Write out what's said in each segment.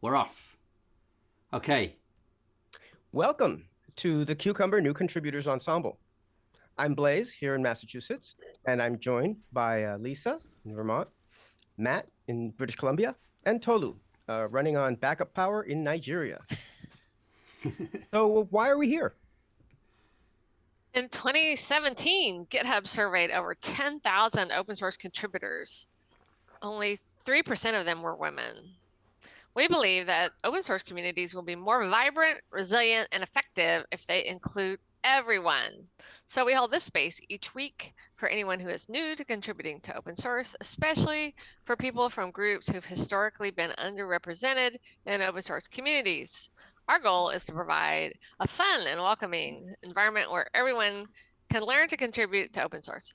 We're off. Okay. Welcome to the Cucumber New Contributors Ensemble. I'm Blaise here in Massachusetts, and I'm joined by Lisa in Vermont, Matt in British Columbia, and Tolu, running on backup power in Nigeria. So why are we here? In 2017, GitHub surveyed over 10,000 open source contributors. Only 3% of them were women. We believe that open source communities will be more vibrant, resilient, and effective if they include everyone. So we hold this space each week for anyone who is new to contributing to open source, especially for people from groups who've historically been underrepresented in open source communities. Our goal is to provide a fun and welcoming environment where everyone can learn to contribute to open source.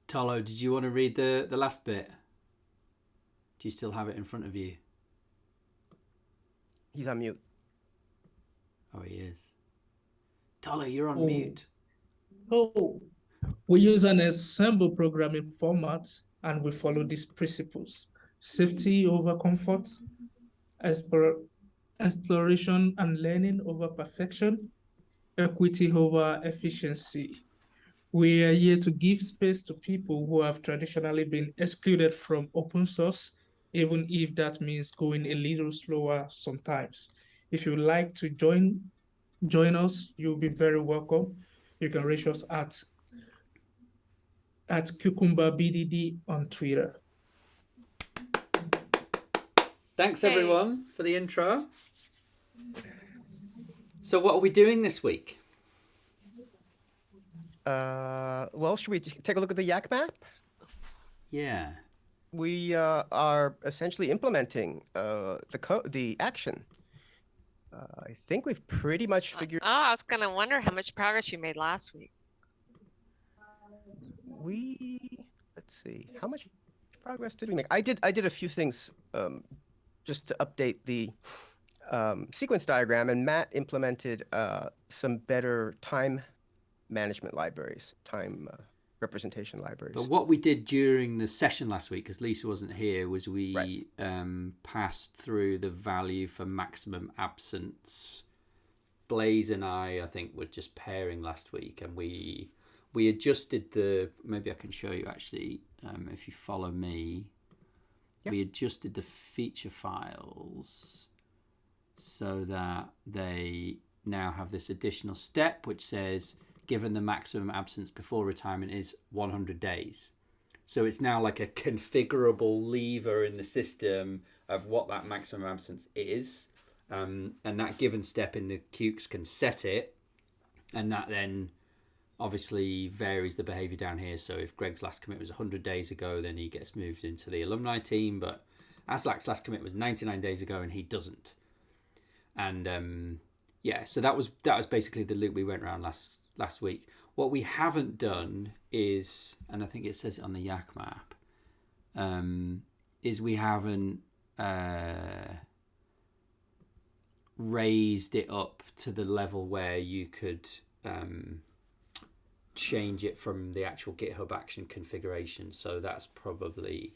Tolu, did you want to read the last bit? Do you still have it in front of you? He's on mute. Oh, he is. Tolu, you're on mute. We use an ensemble programming format and we follow these principles: safety over comfort, exploration and learning over perfection, equity over efficiency. We are here to give space to people who have traditionally been excluded from open source, even if that means going a little slower sometimes. If you'd like to join us, you'll be very welcome. You can reach us at CucumberBDD on Twitter. Thanks, everyone, for the intro. So what are we doing this week? Well, should we take a look at the Yak map? Yeah. We are essentially implementing the action. I think we've pretty much figured. I was going to wonder how much progress you made last week. Let's see, how much progress did we make? I did a few things just to update the sequence diagram, and Matt implemented some better time management libraries, time representation libraries. But what we did during the session last week, because Lisa wasn't here, was we passed through the value for maximum absence. Blaise and I think, were just pairing last week, and we adjusted the, maybe I can show you actually, if you follow me, we adjusted the feature files so that they now have this additional step which says, given the maximum absence before retirement is 100 days. So it's now like a configurable lever in the system of what that maximum absence is. And that given step in the Qs can set it. And that then obviously varies the behavior down here. So if Greg's last commit was 100 days ago, then he gets moved into the alumni team. But Aslak's last commit was 99 days ago and he doesn't. And so that was basically the loop we went around last week. What we haven't done is, and I think it says it on the Yak map, is we haven't raised it up to the level where you could change it from the actual GitHub action configuration. So that's probably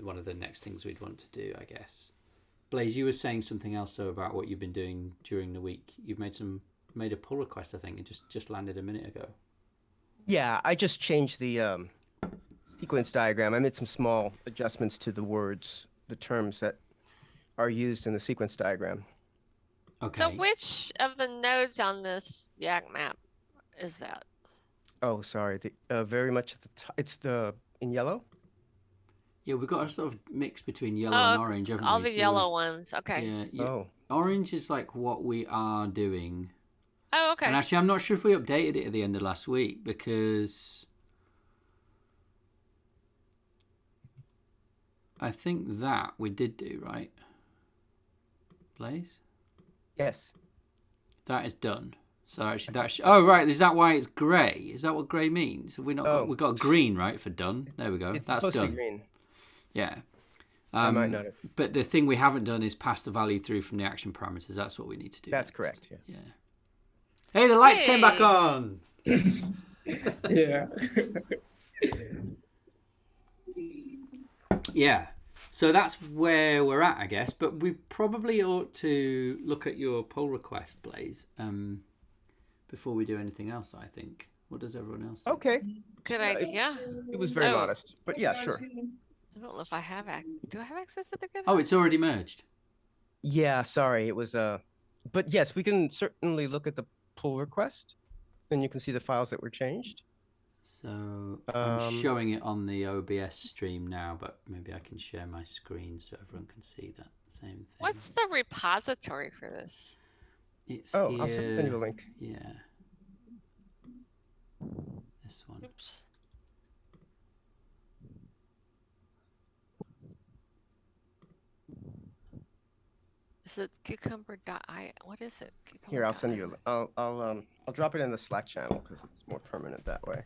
one of the next things we'd want to do, I guess. Blaise, you were saying something else though about what you've been doing during the week. You've made a pull request, I think. It just landed a minute ago. Yeah, I just changed the sequence diagram. I made some small adjustments to the words, the terms that are used in the sequence diagram. Okay. So which of the nodes on this Yak map is that? Oh, sorry. Very much at the top. It's in yellow. Yeah, we've got a sort of mix between yellow and orange, haven't we? All the yellow ones. Okay. Yeah. Orange is like what we are doing. Oh, okay. And actually, I'm not sure if we updated it at the end of last week because I think that we did do, right? Blaise? Yes. That is done. So actually, oh right, is that why it's grey? Is that what grey means? Have we not we've got green, right, for done? There we go. That's supposed done. To be green. Yeah. I might not have. But the thing we haven't done is pass the value through from the action parameters. That's what we need to do. That's next. correct. Yeah. Hey, the lights came back on. Yeah. Yeah. So that's where we're at, I guess. But we probably ought to look at your pull request, Blaise, before we do anything else, I think. What does everyone else think? Okay. Good It- idea. It was very Oh. modest, but yeah, sure. I don't know if I have do I have access to the GitHub? Oh, it's already merged. Yeah, sorry. It was but yes, we can certainly look at the pull request, and you can see the files that were changed. So I'm showing it on the OBS stream now, but maybe I can share my screen so everyone can see that same thing. What's the repository for this? It's Oh, here. I'll send you a link. Yeah. This one. Oops. Is it cucumber.io? What is it? Here, I'll send you. I'll drop it in the Slack channel because it's more permanent that way.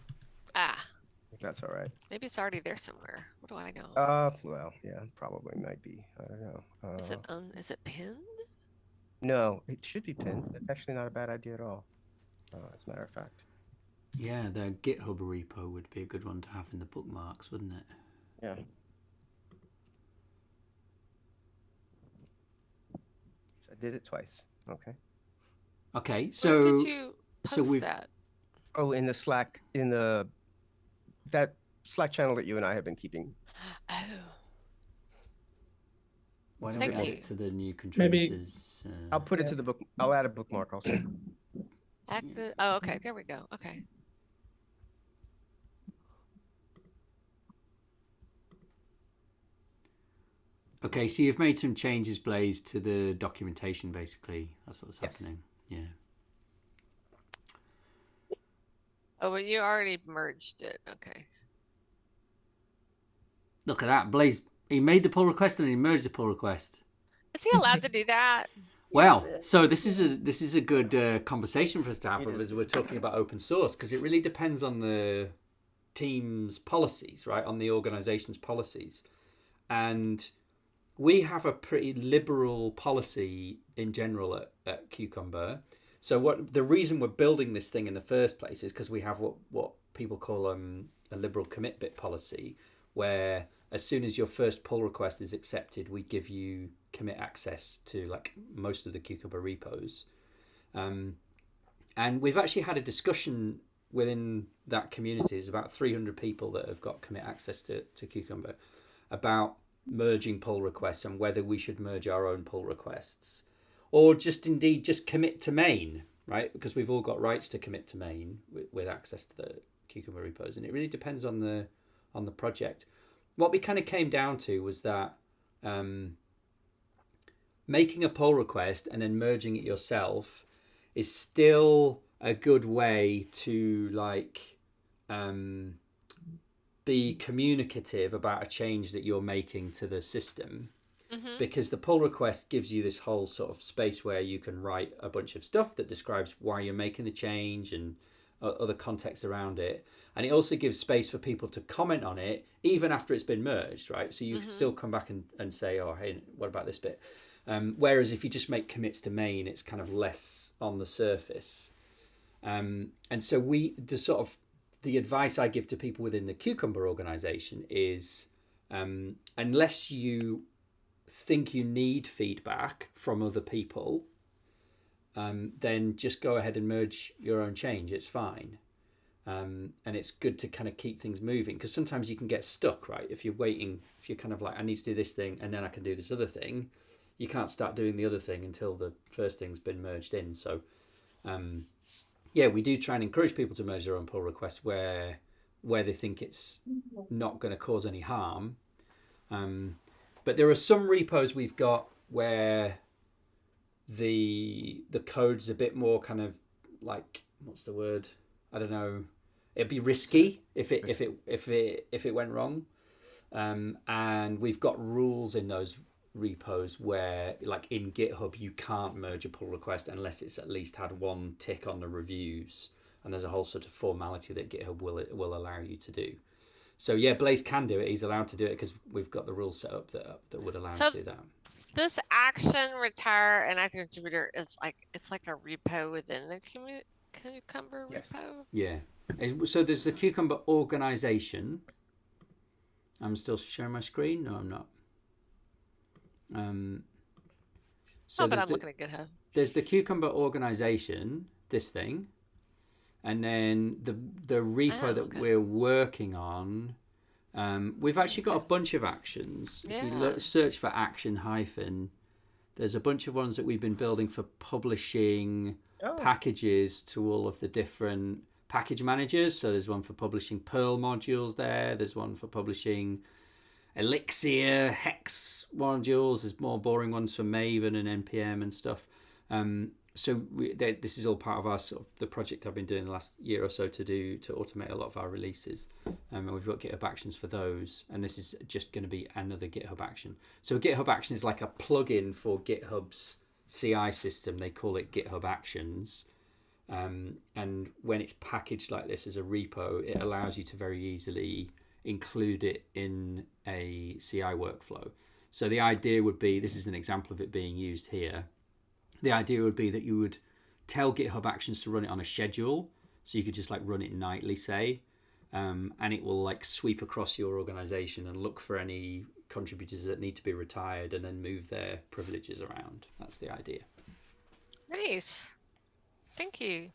Ah, If that's all right. maybe it's already there somewhere. What do I know? Well, yeah, probably might be. I don't know. Is it pinned? No, it should be pinned. It's actually not a bad idea at all. As a matter of fact. Yeah, the GitHub repo would be a good one to have in the bookmarks, wouldn't it? Yeah. I did it twice. Okay. Okay, Where so did you post so we've that? Oh, in the Slack, that Slack channel that you and I have been keeping. Oh, why don't Thank we add you. it to the new Maybe- contributors? I'll put it to the book. I'll add a bookmark also. oh, okay. There we go. Okay. Okay, so you've made some changes, Blaise, to the documentation, basically. That's what's Yes. happening. Yeah. Oh, but you already merged it. Okay. Look at that, Blaise. He made the pull request and he merged the pull request. Is he allowed to do that? Well, so this is a good conversation for us to have It is. as we're talking about open source, because it really depends on the team's policies, right? On the organization's policies. And we have a pretty liberal policy in general at Cucumber. So the reason we're building this thing in the first place is because we have what people call a liberal commit bit policy, where as soon as your first pull request is accepted, we give you commit access to like most of the Cucumber repos. And we've actually had a discussion within that community. There's about 300 people that have got commit access to Cucumber about merging pull requests and whether we should merge our own pull requests or just commit to main, right? Because we've all got rights to commit to main with access to the Cucumber repos, and it really depends on the project. What we kind of came down to was that making a pull request and then merging it yourself is still a good way to be communicative about a change that you're making to the system. Mm-hmm. Because the pull request gives you this whole sort of space where you can write a bunch of stuff that describes why you're making the change and other context around it. And it also gives space for people to comment on it even after it's been merged, right? So you can still come back and say, oh, hey, what about this bit? Whereas if you just make commits to main, it's kind of less on the surface. And so the advice I give to people within the Cucumber organization is unless you think you need feedback from other people, then just go ahead and merge your own change. It's fine. And it's good to kind of keep things moving, because sometimes you can get stuck, right? If you're kind of like, I need to do this thing and then I can do this other thing, you can't start doing the other thing until the first thing's been merged in. So we do try and encourage people to merge their own pull requests where they think it's not going to cause any harm. But there are some repos we've got where the code's a bit more kind of like, what's the word? I don't know. It'd be risky if it went wrong. And we've got rules in those repos where, like in GitHub, you can't merge a pull request unless it's at least had one tick on the reviews. And there's a whole sort of formality that GitHub will allow you to do. So yeah, Blaise can do it. He's allowed to do it because we've got the rules set up that would allow him to do that. This action, retire, and active contributor is it's like a repo within the Cucumber Yes. repo. Yeah. So there's the Cucumber organization, I'm still sharing my screen. No, I'm not. So But there's I'm looking at GitHub. there's the Cucumber organization, this thing, and then the repo that we're working on. We've actually got a bunch of actions. If you search for action hyphen, there's a bunch of ones that we've been building for publishing packages to all of the different package managers. So there's one for publishing Perl modules there. There's one for publishing Elixir, Hex modules. There's more boring ones for Maven and NPM and stuff. This is all part of our sort of the project I've been doing the last year or so to automate a lot of our releases. And we've got GitHub Actions for those. And this is just going to be another GitHub Action. So a GitHub Action is like a plugin for GitHub's CI system. They call it GitHub Actions. And when it's packaged like this as a repo, it allows you to very easily include it in a CI workflow. So the idea would be, this is an example of it being used here. The idea would be that you would tell GitHub Actions to run it on a schedule. So you could just like run it nightly, say, and it will like sweep across your organization and look for any contributors that need to be retired and then move their privileges around. That's the idea. Nice. Thank you.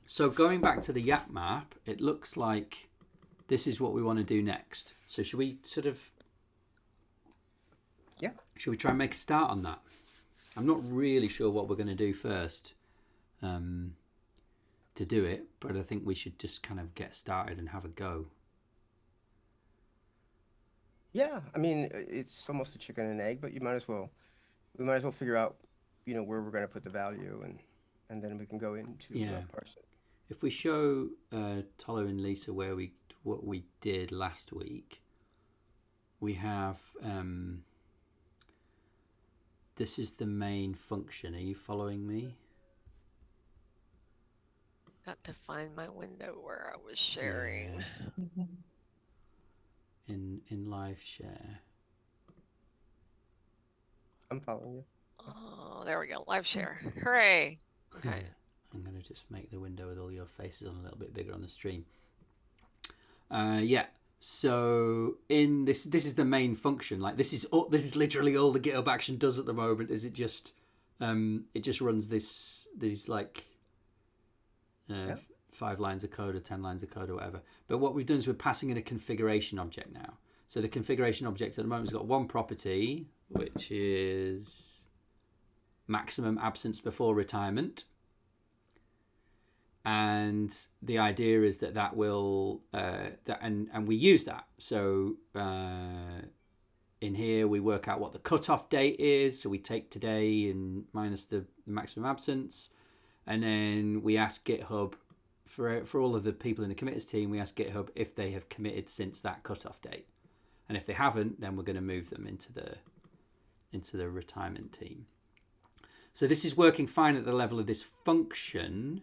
So going back to the YAP map, it looks like this is what we want to do next. So should we sort of... Yeah. Should we try and make a start on that? I'm not really sure what we're going to do first to do it, but I think we should just kind of get started and have a go. Yeah, I mean, it's almost a chicken and egg, but we might as well figure out, where we're going to put the value, and then we can go into parse it. If we show Tolu and Lisa what we did last week, we have this is the main function. Are you following me? Got to find my window where I was sharing. Yeah. In live share. I'm following you. Oh, there we go. Live share. Hooray. Okay. Yeah. I'm going to just make the window with all your faces on a little bit bigger on the stream. So in this is the main function. Like this is literally all the GitHub Action does at the moment. Is it just runs these like 5 lines of code or 10 lines of code or whatever. But what we've done is we're passing in a configuration object now. So the configuration object at the moment has got one property, which is maximum absence before retirement. And the idea is that will and we use that. So in here we work out what the cutoff date is. So we take today and minus the maximum absence, and then we ask GitHub for all of the people in the committers team. We ask GitHub if they have committed since that cutoff date, and if they haven't, then we're going to move them into the retirement team. So this is working fine at the level of this function.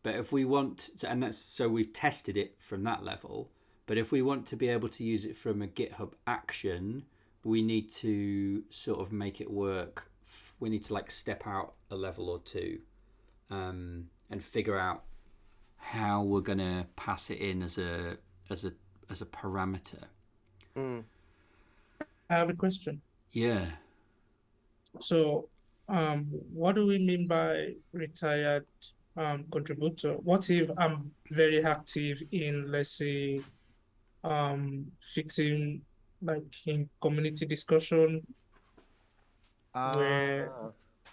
But if we want to, so we've tested it from that level, but if we want to be able to use it from a GitHub action, we need to sort of make it work. We need to like step out a level or two and figure out how we're going to pass it in as a parameter. I have a question. Yeah. So what do we mean by retired contributor? What if I'm very active in, let's say, fixing like in community discussion where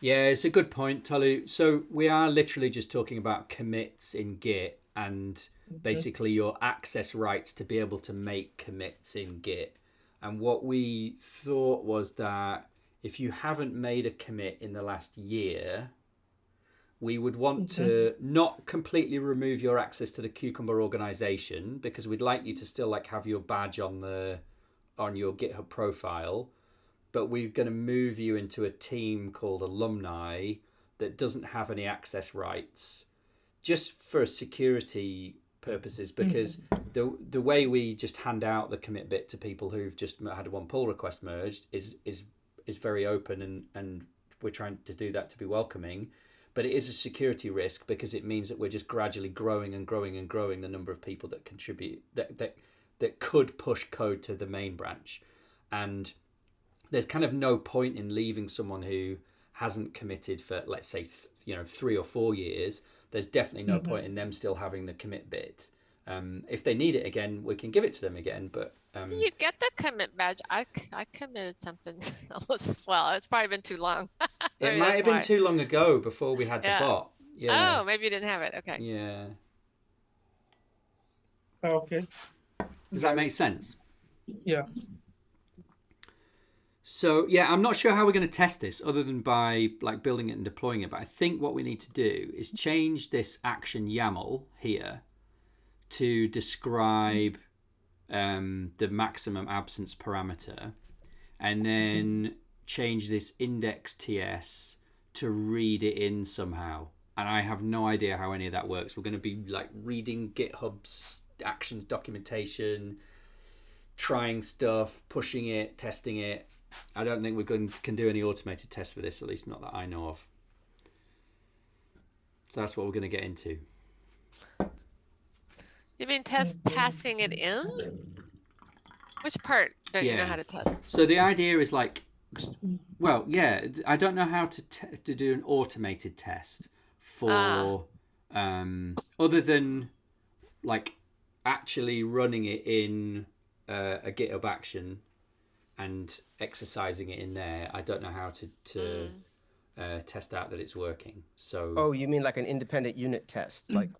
Yeah, it's a good point, Tolu. So we are literally just talking about commits in Git and basically your access rights to be able to make commits in Git. And what we thought was that if you haven't made a commit in the last year, we would want to not completely remove your access to the Cucumber organization, because we'd like you to still like have your badge on your GitHub profile, but we're going to move you into a team called Alumni that doesn't have any access rights, just for security purposes, because the way we just hand out the commit bit to people who've just had one pull request merged is very open, and we're trying to do that to be welcoming. but it is a security risk because it means that we're just gradually growing and growing and growing the number of people that contribute, that could push code to the main branch. And there's kind of no point in leaving someone who hasn't committed for, let's say, 3 or 4 years. There's definitely no point in them still having the commit bit. If they need it again, we can give it to them again. But You get the commit badge. I committed something almost, well, it's probably been too long. it Maybe might that's have been why. too long ago before we had the Yeah. bot. Yeah. Oh, maybe you didn't have it. Okay. Yeah. Okay. Does that make sense? Yeah. So yeah, I'm not sure how we're going to test this other than by like building it and deploying it. But I think what we need to do is change this action YAML here to describe the maximum absence parameter, and then change this index TS to read it in somehow. And I have no idea how any of that works. We're going to be like reading GitHub's actions documentation, trying stuff, pushing it, testing it. I don't think can do any automated tests for this, at least not that I know of. So that's what we're going to get into. You mean passing it in? Which part don't you know how to test? So the idea is like, well, yeah, I don't know how to do an automated test for other than like actually running it in a GitHub action and exercising it in there. I don't know how to test out that it's working. So Oh, you mean like an independent unit test, like?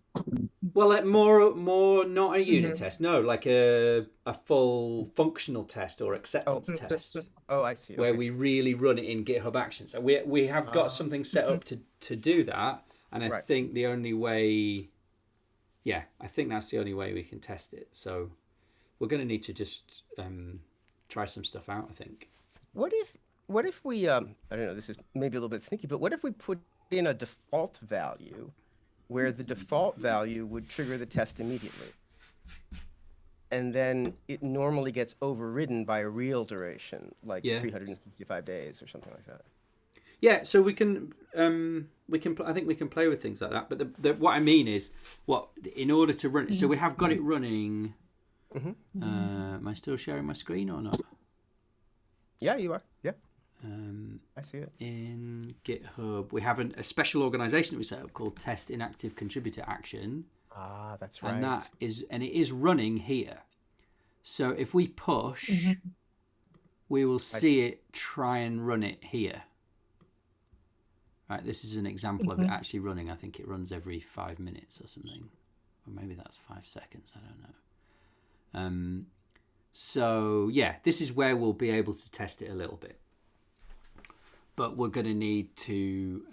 well, like more not a unit test, no, like a full functional test or acceptance test. Oh, I see. Where Okay. we really run it in GitHub Actions. So we have got something set up to do that, and I think the only way, I think that's the only way we can test it. So we're going to need to just try some stuff out, I think. What if we I don't know, this is maybe a little bit sneaky, but what if we put in a default value where the default value would trigger the test immediately, and then it normally gets overridden by a real duration, like 365 days or something like that? Yeah, so we can I think we can play with things like that. But what I mean is, in order to run it, so we have got it running. Am I still sharing my screen or not? Yeah, you are. Yeah. I see it. In GitHub, we have a special organization that we set up called Test Inactive Contributor Action. Ah, that's right. And it is running here. So if we push, we will see it try and run it here. Right, this is an example of it actually running. I think it runs every 5 minutes or something. Or maybe that's 5 seconds, I don't know. So yeah, this is where we'll be able to test it a little bit. But we're going to need to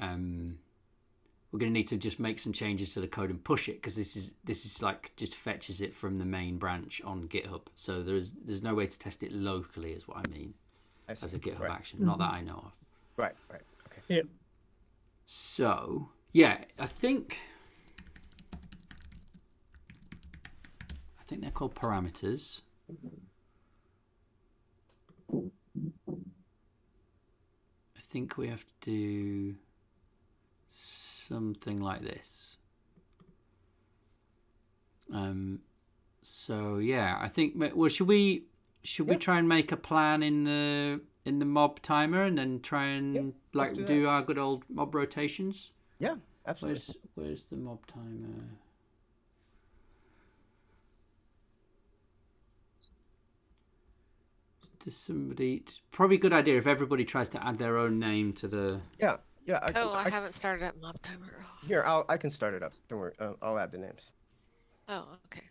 just make some changes to the code and push it, because this is like just fetches it from the main branch on GitHub. So there's no way to test it locally, is what I mean, as a GitHub action. Not that I know of. Right. Okay. Yeah. So yeah, I think they're called parameters. I think we have to do something like this. So yeah, I think. Well, should we try and make a plan in the mob timer and then try and do our good old mob rotations? Yeah, absolutely. Where's the mob timer? It's probably a good idea if everybody tries to add their own name to the. Yeah. I haven't started up mob timer. Here, I can start it up. Don't worry. I'll add the names. Oh, okay.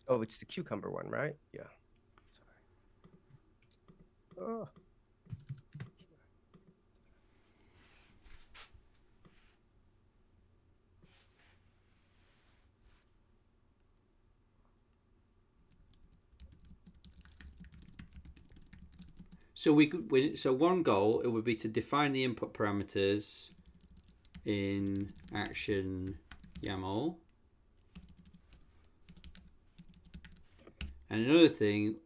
Oh, it's the cucumber one, right? Yeah. Sorry. Oh. So one goal, it would be to define the input parameters in action YAML. And another thing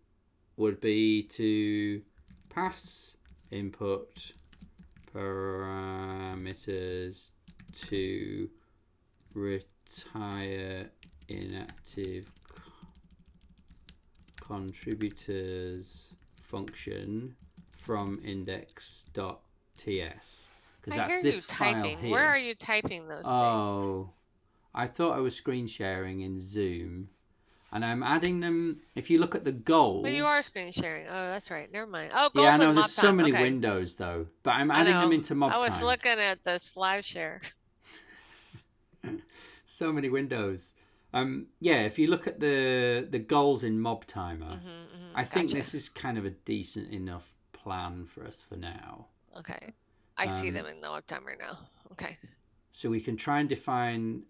would be to pass input parameters to retire inactive contributors function from index.ts. Because I that's hear this you file typing. here. Where are you typing those things? Oh, I thought I was screen sharing in Zoom. And I'm adding them. If you look at the goals. But you are screen sharing. Oh, that's right. Never mind. Oh, goals Yeah, I know. and There's mob so time. many Okay. windows though. But I'm I adding them know. into mob I was time. looking at the slide share. So many windows. Yeah, if you look at the goals in mob timer, I think Gotcha. this is kind of a decent enough plan for us for now. Okay. I see them in the mob timer now. Okay. So we can try and define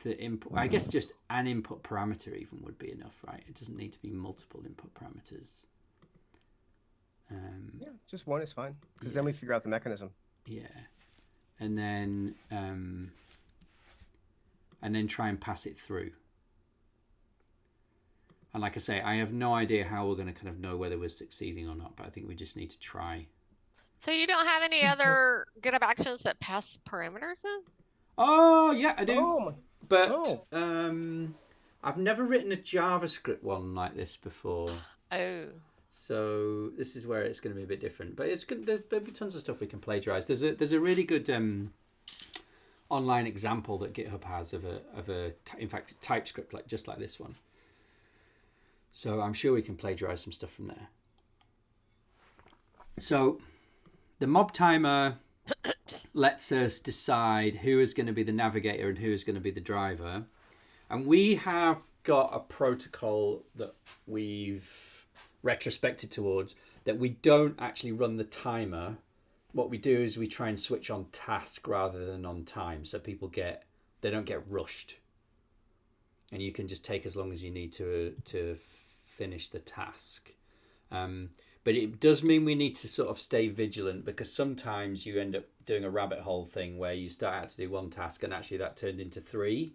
the input. I guess just an input parameter even would be enough, right? It doesn't need to be multiple input parameters. Yeah, just one is fine, because then we figure out the mechanism. Yeah, and then try and pass it through. And like I say, I have no idea how we're going to kind of know whether we're succeeding or not, but I think we just need to try. So you don't have any other GitHub actions that pass parameters then? Oh, yeah, I do. Oh, But I've never written a JavaScript one like this before. Oh. So this is where it's going to be a bit different. But it's good. There'll be tons of stuff we can plagiarize. There's a really good online example that GitHub has of a in fact TypeScript just like this one. So I'm sure we can plagiarize some stuff from there. So the mob timer lets us decide who is going to be the navigator and who is going to be the driver. And we have got a protocol that we've retrospected towards that we don't actually run the timer. What we do is we try and switch on task rather than on time, so people they don't get rushed. And you can just take as long as you need to finish the task. But it does mean we need to sort of stay vigilant, because sometimes you end up doing a rabbit hole thing where you start out to do one task and actually that turned into 3.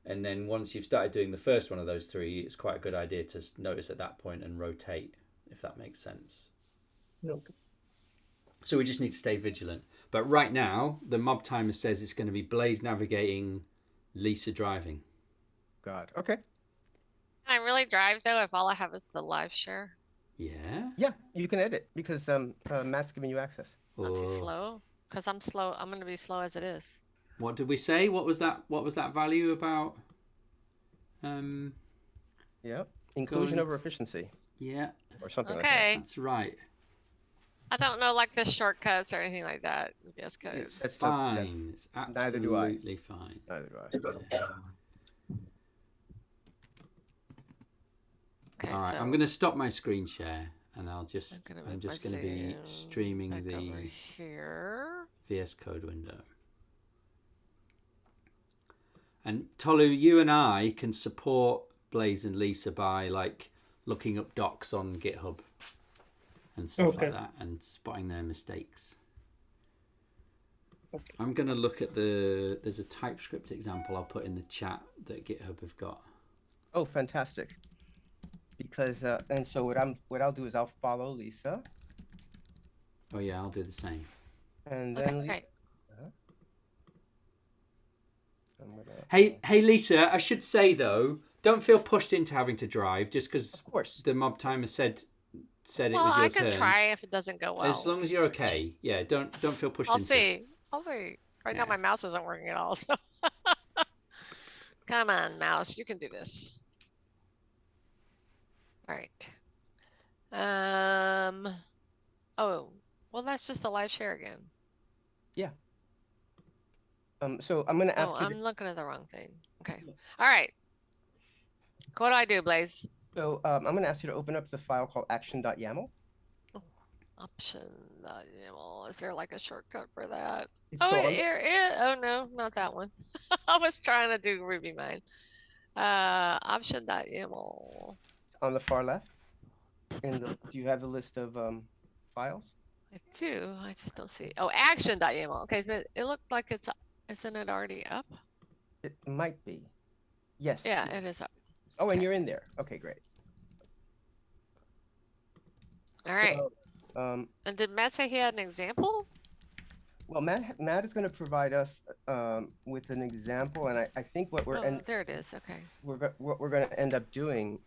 And then once you've started doing the first one of those 3, it's quite a good idea to notice at that point and rotate, if that makes sense. Nope. So we just need to stay vigilant. But right now, the mob timer says it's going to be Blaise navigating, Lisa driving. God. Okay. Can I really drive though if all I have is the live share? Yeah? Yeah, you can edit, because Matt's giving you access. Not too slow? Because I'm slow. I'm going to be slow as it is. What did we say? What was that value about? Yeah. Inclusion over efficiency. Yeah. Or something like Okay. That's right. I don't know like the shortcuts or anything like that. VS Code. It's That's fine. It's neither do I. absolutely fine. that. Neither do I. Okay, All right, so I'm going to stop my screen share, and I'm just move going my to be Zoom streaming back over the here. VS Code window. And Tolu, you and I can support Blaise and Lisa by like looking up docs on GitHub and stuff like that, and spotting their mistakes. Okay. I'm going to look at there's a TypeScript example I'll put in the chat that GitHub have got. Oh, fantastic. Because and so what I'll do is I'll follow Lisa, Oh yeah, I'll do the same. and then Okay. I'm gonna, Hey Lisa, I should say though, don't feel pushed into having to drive just because of course. the mob timer said it Well, was your I can turn. try if it doesn't go well. As long as you're okay. Yeah, don't feel pushed I'll into see. I'll see. Right now Yeah. my mouse isn't working at all. So come on, mouse, you can do this. All right. Oh, well, that's just the live share again. So I'm gonna ask Oh, you. I'm looking at the wrong thing. Okay. All right. What do I do, Blaise? So I'm gonna ask you to open up the file called action.yml. Option.yml. Is there like a shortcut for that? So Oh, on the- here. Oh no, not that one. I was trying to do Ruby mine. Option.yml. on the far left. Do you have the list of files? I do. I just don't see. Oh, action.yml. Okay, but it looked like isn't it already up? It might be. Yes. Yeah, it is up. Oh, and Okay. you're in there. Okay, great. All right. So, And did Matt say he had an example? well, Matt is going to provide us with an example, and I think what Oh, there it is. Okay. what we're going to end up doing,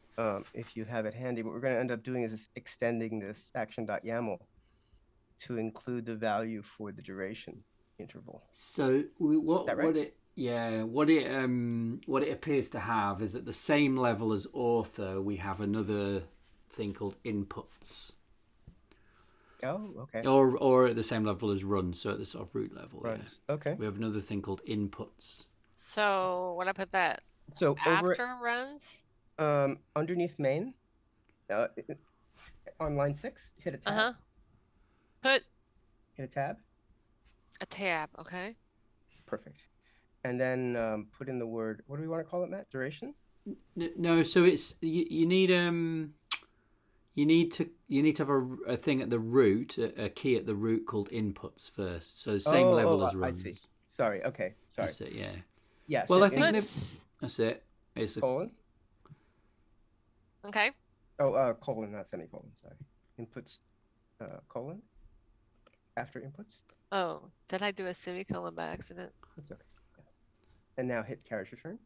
if you have it handy, what we're going to end up doing is extending this action.yml to include the value for the duration interval. So what it appears to have is at the same level as author, we have another thing called inputs. Oh, okay. Or at the same level as run, so at the sort of root level. Runs. Yeah. Okay. We have another thing called inputs. So when I put that So after runs? Underneath main, on line 6, hit a tab. Put Hit a tab. a tab. Okay. Perfect. And then put in the word. What do we want to call it, Matt? Duration? No. So it's you need to have a thing at the root, a key at the root called inputs first. So same level as runs. I see. Sorry. Okay. Sorry. That's it. Yeah. Yeah. Well, so I think that's it. It's a colon. Okay. Oh, colon, not semicolon. Sorry. Inputs, colon. After inputs. Oh, did I do a semicolon by accident? That's okay. Yeah. And now hit carriage return.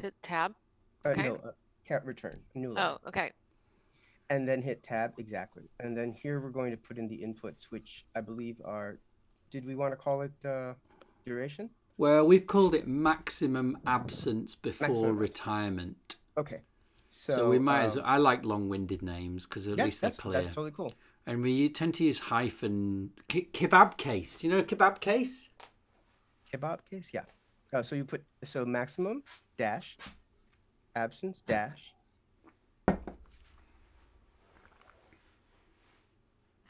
Hit tab. Okay. No, cat return. New line. Oh, okay. And then hit tab, exactly. And then here we're going to put in the inputs, which I believe are, did we want to call it duration? Well, we've called it maximum absence before retirement. Okay. So we might as well, I like long-winded names because at least they're clear. That's totally cool. And we tend to use hyphen. Kebab case. Do you know a kebab case? Kebab case? Yeah. So you put, maximum dash, absence dash.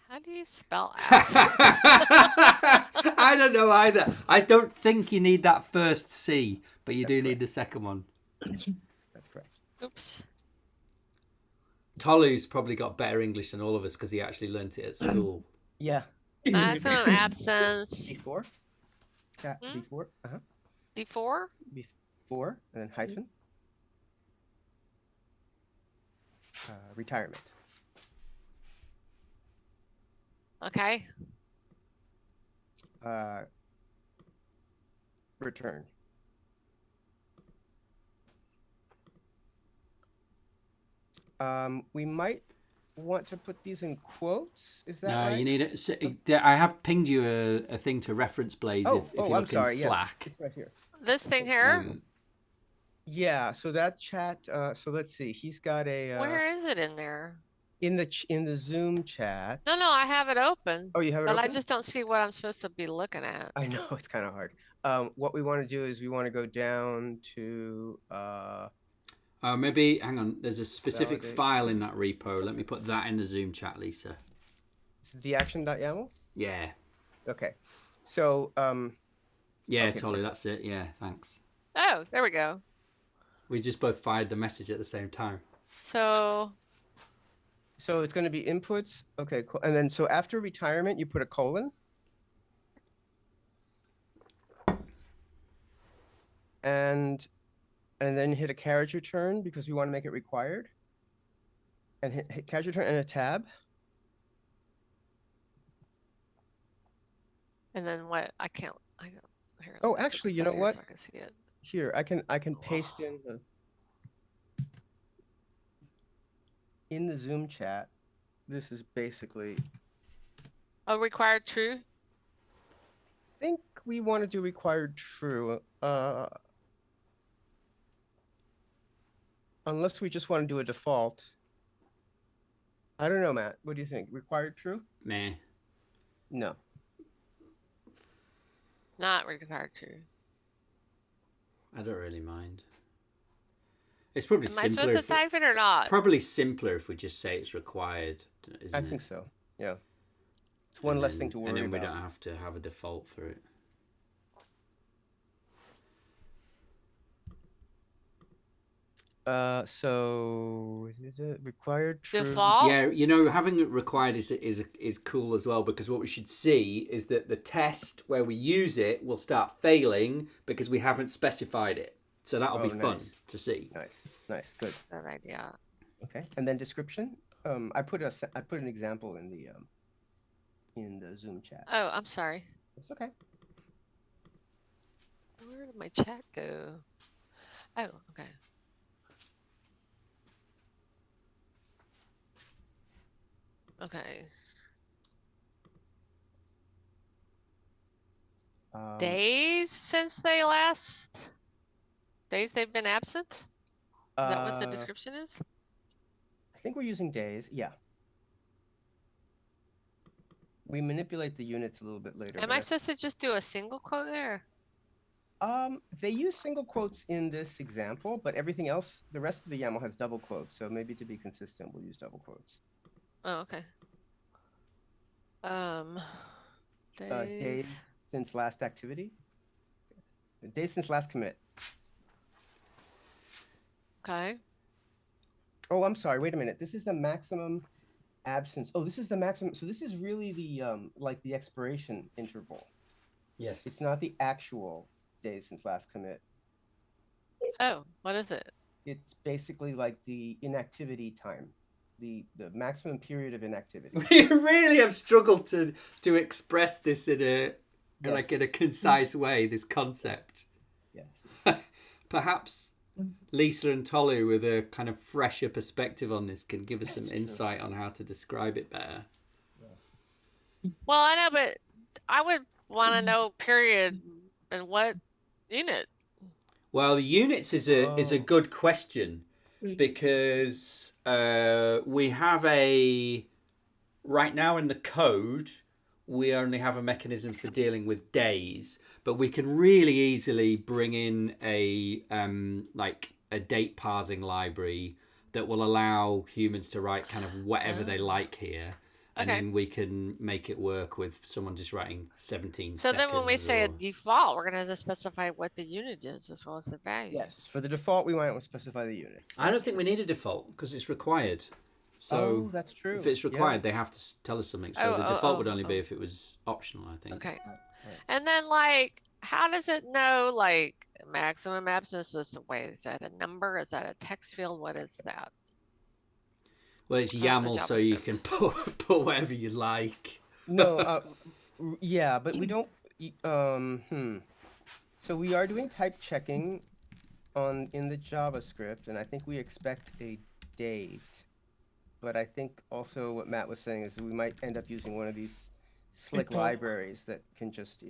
How do you spell absence? I don't know either. I don't think you need that first C, but you do need the second one. That's correct. Oops. Tolu's probably got better English than all of us because he actually learnt it at school. Yeah. Maximum absence. Before. Before. Before? Before, and then hyphen. Retirement. Okay. Return. We might want to put these in quotes. Is that right? No, you need it. So, I have pinged you a thing to reference Blaise if you look in Slack. Yes, it's right here. This thing here? Yeah, so that chat, so let's see. He's got a Where is it in there? In the Zoom chat. No, I have it open. Oh, you have it open? open? I just don't see what I'm supposed to be looking at. I know, it's kind of hard. What we want to do is we want to go down to maybe hang on. There's a specific file in that repo. Let me put that in the Zoom chat, Lisa. The action.yml? Yeah. Okay. So yeah, okay, totally. That's it. Yeah, thanks. Oh, there we go. We just both fired the message at the same time. So it's going to be inputs. Okay, cool. And then so after retirement, you put a colon. And then hit a carriage return because we want to make it required. And hit carriage return and a tab. And then what? I can't. Here, oh, actually, you know what? So I can see it. Here, I can paste in the Zoom chat. This is basically. Oh, required true. I think we want to do required true. Unless we just want to do a default. I don't know, Matt. What do you think? Required true? Meh. No. Not required true. I don't really mind. It's probably simpler. Am I supposed to type it or not? Probably simpler if we just say it's required, isn't I it? think so. Yeah. It's one less thing to worry about. And then we don't have to have a default for it. So is it required true? Default? Yeah, having it required is cool as well, because what we should see is that the test where we use it will start failing because we haven't specified it. So that'll be fun to see. Nice, good. Good idea. Okay, and then description. I put an example in the Zoom chat. Oh, I'm sorry. It's okay. Where did my chat go? Oh, okay. Okay. Days since they last? Days they've been absent? Is that what the description is? I think we're using days. Yeah. We manipulate the units a little bit later. Am I supposed to just do a single quote there? They use single quotes in this example, but everything else, the rest of the YAML has double quotes. So maybe to be consistent, we'll use double quotes. Oh, okay. Days since last activity. Days since last commit. Okay. Oh, I'm sorry. Wait a minute. This is the maximum absence. Oh, this is the maximum. So this is really the like the expiration interval. Yes. It's not the actual days since last commit. Oh, what is it? It's basically like the inactivity time, the maximum period of inactivity. We really have struggled to express this in a in a concise way. This concept. Yes. Perhaps Lisa and Tolu, with a kind of fresher perspective on this, can give us some insight on how to describe it better. Well, I know, but I would want to know period and what unit. Well, the units is a good question, because we have right now in the code we only have a mechanism for dealing with days, but we can really easily bring in a like a date parsing library that will allow humans to write kind of whatever they like here. And then we can make it work with someone just writing 17 seconds. So then when we say a default, we're going to specify what the unit is as well as the value. Yes. For the default, we might specify the unit. I don't think we need a default because it's required. So that's true. If it's required, they have to tell us something. So the default would only be if it was optional, I think. Okay. And then, like, how does it know, like, maximum absence is the way? Is that a number? Is that a text field? What is that? Well, it's YAML, so you can put whatever you like. No, yeah, but we don't. So we are doing type checking in the JavaScript, and I think we expect a date. But I think also what Matt was saying is we might end up using one of these slick libraries that can just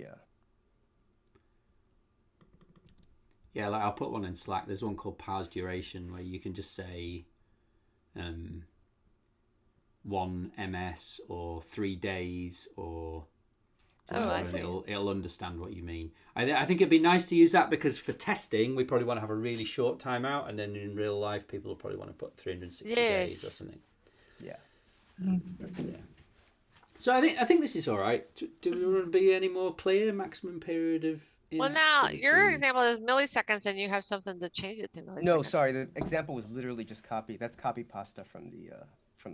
Yeah, like I'll put one in Slack. There's one called parse duration where you can just say 1 ms or 3 days or I see. It'll understand what you mean. I think it'd be nice to use that because for testing we probably want to have a really short timeout, and then in real life people will probably want to put 360 days or something. Yeah. Yeah. So I think this is all right. Do we want to be any more clear? Maximum period of Well, now your example is milliseconds, and you have something to change it to milliseconds. No, sorry. The example was literally just copy. That's copy pasta from the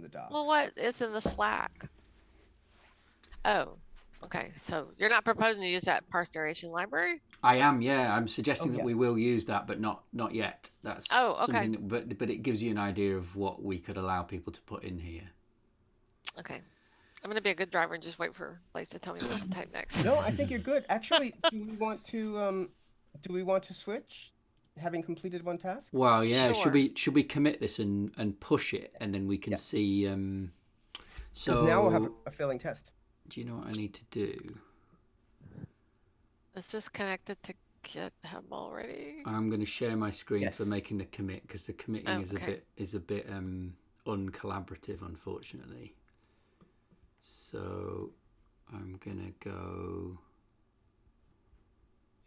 doc. Well, what is in the Slack? Oh, okay. So you're not proposing to use that parse duration library? I am, yeah. I'm suggesting that we will use that, but not yet. That's okay. Something but it gives you an idea of what we could allow people to put in here. Okay. I'm going to be a good driver and just wait for Blaise to tell me what to type next. No, I think you're good. Actually, do we want to switch, having completed one task? Well, yeah. Sure. Should we commit this and push it, and then we can see. So now we'll have a failing test. Do you know what I need to do? Is this connected to GitHub already? I'm going to share my screen for making the commit, because the committing is a bit uncollaborative, unfortunately. So I'm gonna go.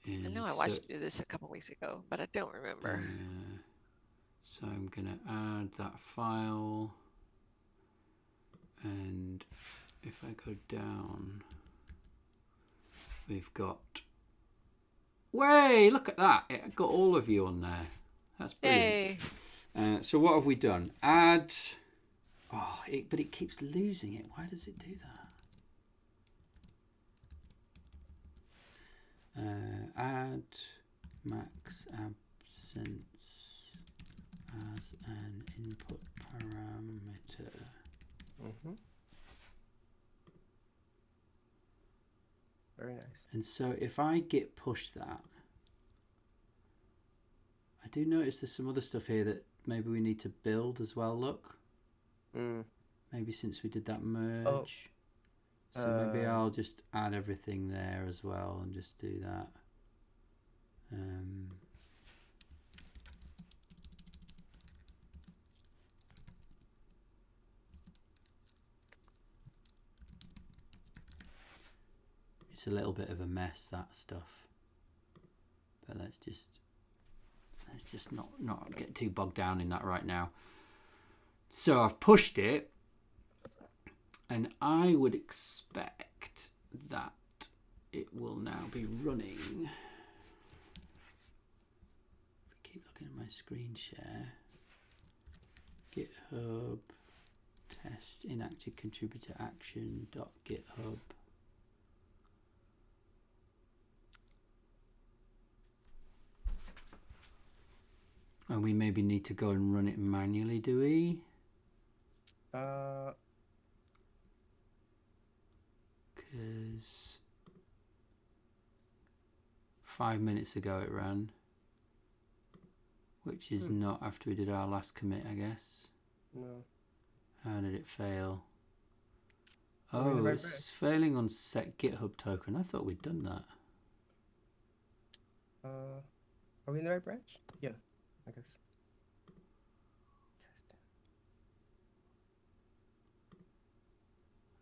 I know I watched you do this a couple weeks ago, but I don't remember. So I'm gonna add that file, and if I go down, we've got. Way! Look at that! It got all of you on there. That's brilliant. Yay. So what have we done? Add. Oh, but it keeps losing it. Why does it do that? Add max absence as an input parameter. Mm-hmm. Very nice. And so if I git push that, I do notice there's some other stuff here that maybe we need to build as well, look. Maybe since we did that merge. So maybe I'll just add everything there as well and just do that. It's a little bit of a mess, that stuff. But let's just not get too bogged down in that right now. So I've pushed it, and I would expect that it will now be running. Keep looking at my screen share. GitHub test inactive contributor action.github. And we maybe need to go and run it manually, do we? Because 5 minutes ago it ran, which is not after we did our last commit, I guess. No. How did it fail? Are we in the Oh, right it's branch? failing on set GitHub token. I thought we'd done that. Are we in the right branch? Yeah, I guess.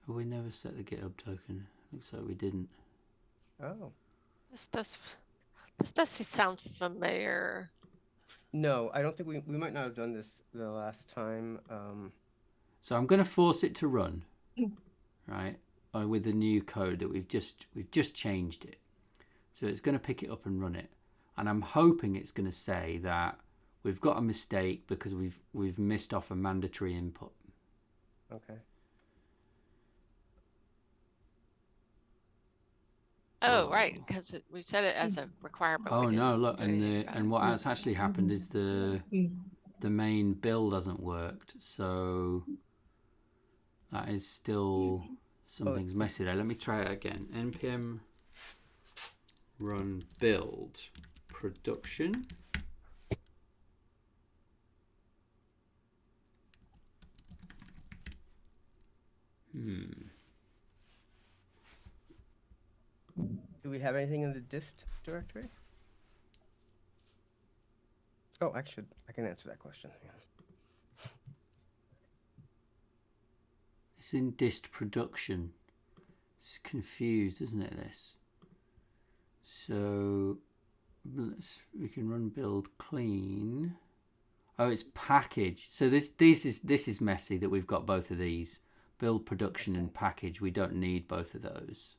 Oh, we never set the GitHub token. Looks like we didn't. Oh. This does sound familiar. No, I don't think we might not have done this the last time. So I'm going to force it to run, right? With the new code that we've just changed it. So it's going to pick it up and run it, and I'm hoping it's going to say that we've got a mistake because we've missed off a mandatory input. Okay. Oh, right, because we set it as a requirement. Oh we no! didn't Look, do anything about and it. what has actually happened is the main build hasn't worked, so that is still something's messy there. Let me try it again. npm run build production. Do we have anything in the dist directory? Oh, I can answer that question. Yeah. It's in dist production. It's confused, isn't it, this? So we can run build clean. Oh, it's package. So this is messy that we've got both of these. Build production and package. We don't need both of those.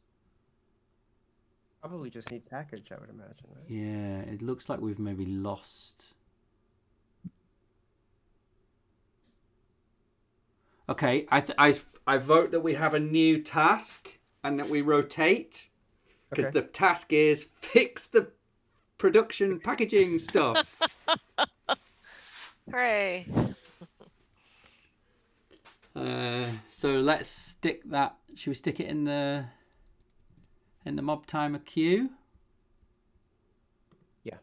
Probably just need package, I would imagine, right? Yeah, it looks like we've maybe lost. Okay, I vote that we have a new task and that we rotate, because the task is fix the production packaging stuff. Hooray. So let's stick that. Should we stick it in the mob timer queue? Yeah.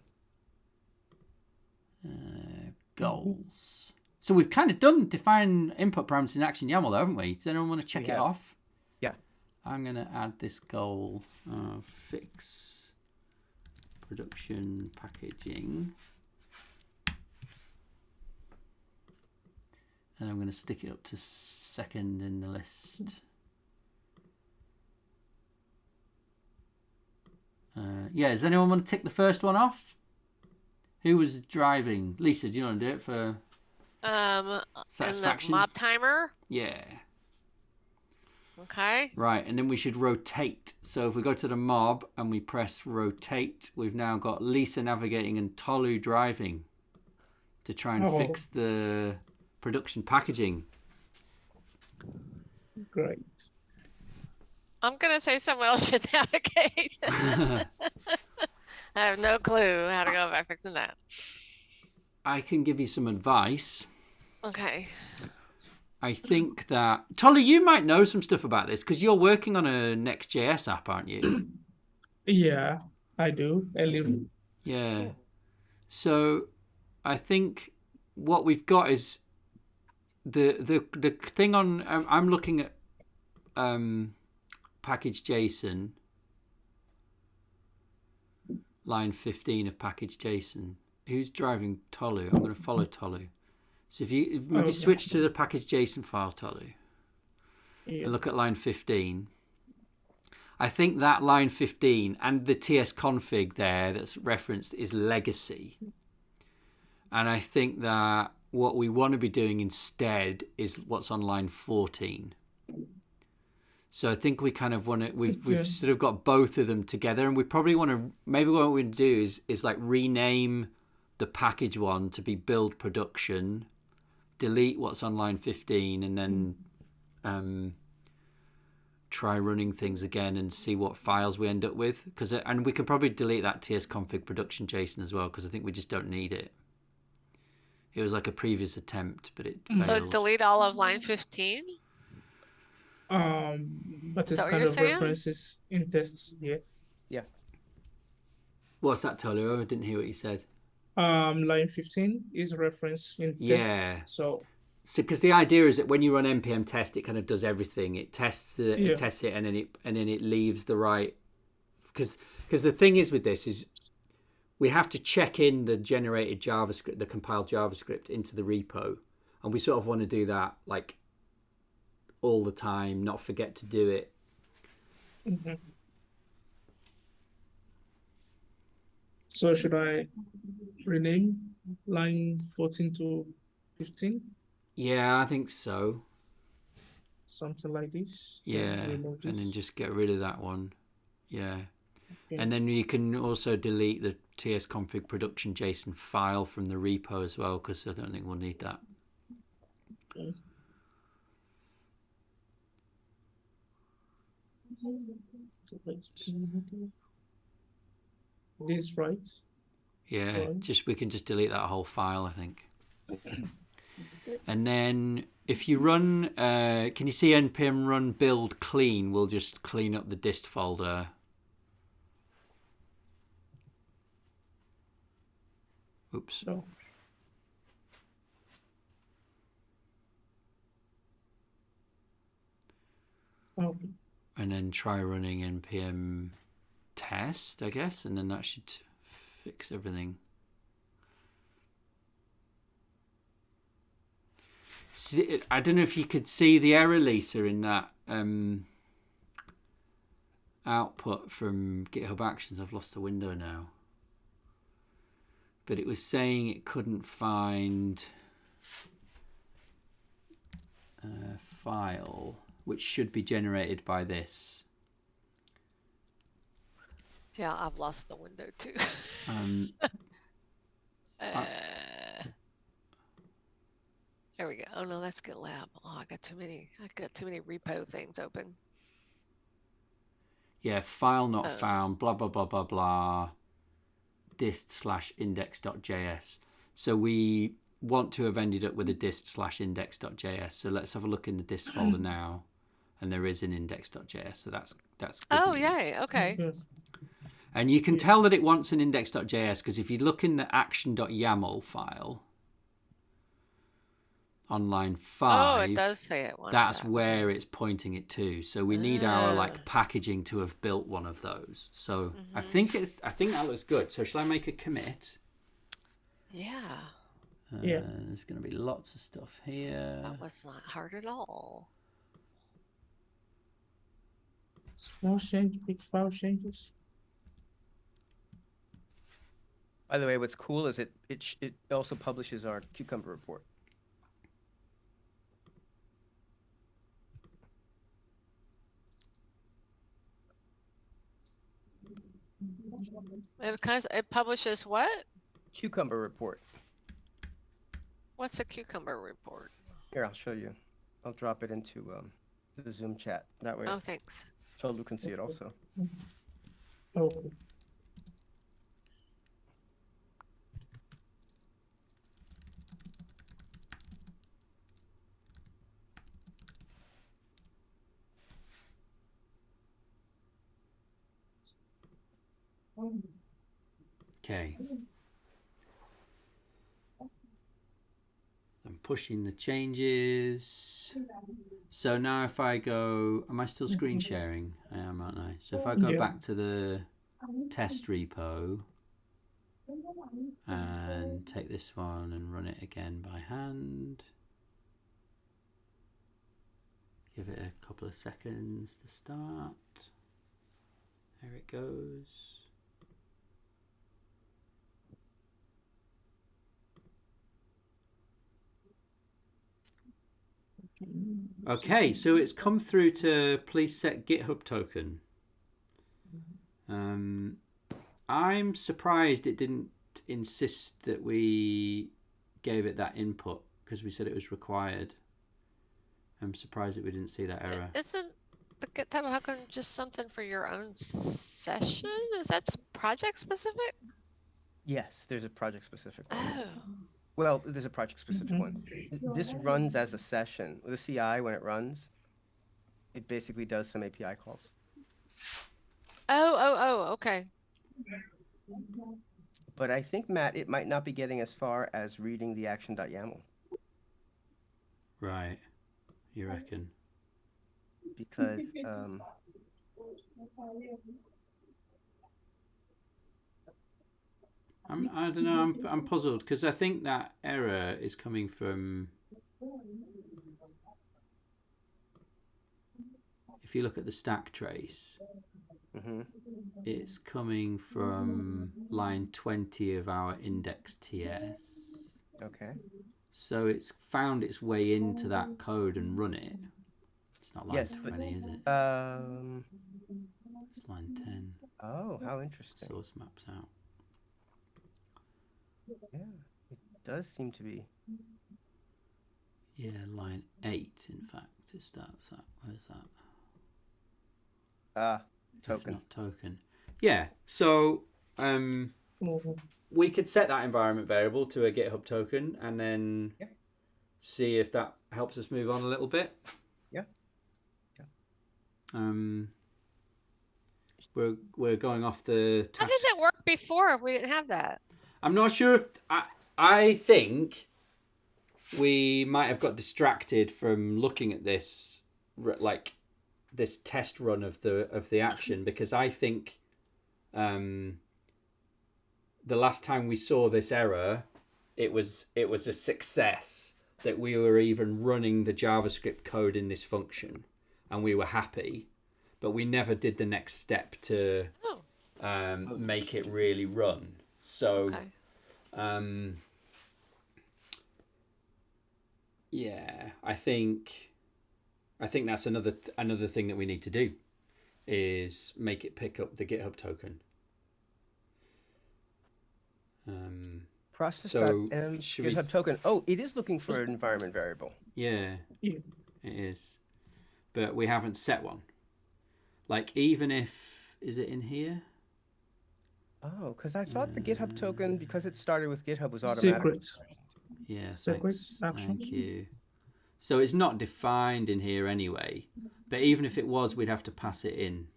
Goals. So we've kind of done define input parameters in action YAML, though, haven't we? Does anyone want to check it off? Yeah. I'm going to add this goal, fix production packaging. And I'm going to stick it up to second in the list. Yeah, does anyone want to tick the first one off? Who was driving? Lisa, do you want to do it for satisfaction? In the mob timer. Yeah. Okay. Right, and then we should rotate. So if we go to the mob and we press rotate, we've now got Lisa navigating and Tolu driving to try and fix the production packaging. Great. I'm going to say someone else should navigate. I have no clue how to go about fixing that. I can give you some advice. Okay. I think that Tolu, you might know some stuff about this because you're working on a Next.js app, aren't you? Yeah, I do. Yeah. So I think what we've got is the thing on. I'm looking at package JSON, line 15 of package JSON. Who's driving Tolu? I'm going to follow Tolu. So if you maybe switch to the package JSON file, Tolu, and look at line 15. I think that line 15 and the TS config there that's referenced is legacy. And I think that what we want to be doing instead is what's on line 14. So I think we kind of want to, we've sort of got both of them together, and we probably want to, maybe what we're going to do is like rename the package one to be build production, delete what's on line 15, and then try running things again and see what files we end up with. And we could probably delete that tsconfig production JSON as well, because I think we just don't need it. It was like a previous attempt, but it failed. So delete all of line 15? But it's what kind you're of saying? references in tests, yeah. Yeah. What's that, Tolu? I didn't hear what you said. Line 15 is referenced in tests. Yeah. So because the idea is that when you run npm test, it kind of does everything. It tests it, and then it leaves the right. Because the thing is with this is we have to check in the generated JavaScript, the compiled JavaScript into the repo, and we sort of want to do that like all the time, not forget to do it. Mhm. So should I rename line 14 to 15? Yeah, I think so. Something like this. Yeah, and then just get rid of that one. Yeah. Okay. And then you can also delete the tsconfig production JSON file from the repo as well, because I don't think we'll need that. Okay. This right? Yeah, we can just delete that whole file, I think. And then if you run, can you see npm run build clean? We'll just clean up the dist folder. Oops. Oh. Okay. And then try running npm test, I guess, and then that should fix everything. See, I don't know if you could see the error, Lisa, in that output from GitHub Actions. I've lost the window now. But it was saying it couldn't find a file which should be generated by this. Yeah, I've lost the window too. There we go. Oh no, that's GitLab. Oh, I got too many repo things open. Yeah, file not found, blah, blah, blah, blah, blah, dist/index.js. So we want to have ended up with a dist/index.js. So let's have a look in the dist folder now. And there is an index.js. So that's good news. Yay. Okay. And you can tell that it wants an index.js because if you look in the action.yml file on line 5, it does say it wants that's that. where it's pointing it to. So we need our like packaging to have built one of those. So I think that looks good. So shall I make a commit? Yeah. There's going to be lots of stuff here. That was not hard at all. Small change, big file changes. By the way, what's cool is it also publishes our Cucumber report. It publishes what? Cucumber report. What's a cucumber report? Here, I'll show you. I'll drop it into the Zoom chat. That way, Oh, thanks. Tolu can see it also. Okay. Okay. I'm pushing the changes. So now if I go, am I still screen sharing? I am, aren't I? So if I go back to the test repo and take this one and run it again by hand. Give it a couple of seconds to start. There it goes. Okay, so it's come through to please set GitHub token. I'm surprised it didn't insist that we gave it that input because we said it was required. I'm surprised that we didn't see that error. Isn't the GitHub token just something for your own session? Is that project specific? Yes, there's a project specific one. Oh. Well, there's a project specific one. This runs as a session. The CI, when it runs, it basically does some API calls. Oh, okay. But I think, Matt, it might not be getting as far as reading the action.yml. Right. You reckon? Because I don't know. I'm puzzled because I think that error is coming from. If you look at the stack trace, it's coming from line 20 of our index TS. Okay. So it's found its way into that code and run it. It's not line 20, is it? It's line 10. Oh, how interesting. Source maps out. Yeah, it does seem to be. Yeah, line 8, in fact, it starts at. Where's that? Token. Not token. Yeah, so we could set that environment variable to a GitHub token and then see if that helps us move on a little bit. Yeah. We're going off the task. How did that work before if we didn't have that? I'm not sure if I think we might have got distracted from looking at this like this test run of the action, because I think the last time we saw this error, it was a success that we were even running the JavaScript code in this function and we were happy, but we never did the next step to make it really run. So yeah, I think that's another thing that we need to do is make it pick up the GitHub token. Process.m GitHub token. Oh, it is looking for an environment variable. Yeah, it is. But we haven't set one. Like, even if... Is it in here? Oh, because I thought the GitHub token, because it started with GitHub, was automatic. Secrets. Yeah, Secret action. Thank you. So it's not defined in here anyway. But even if it was, we'd have to pass it in.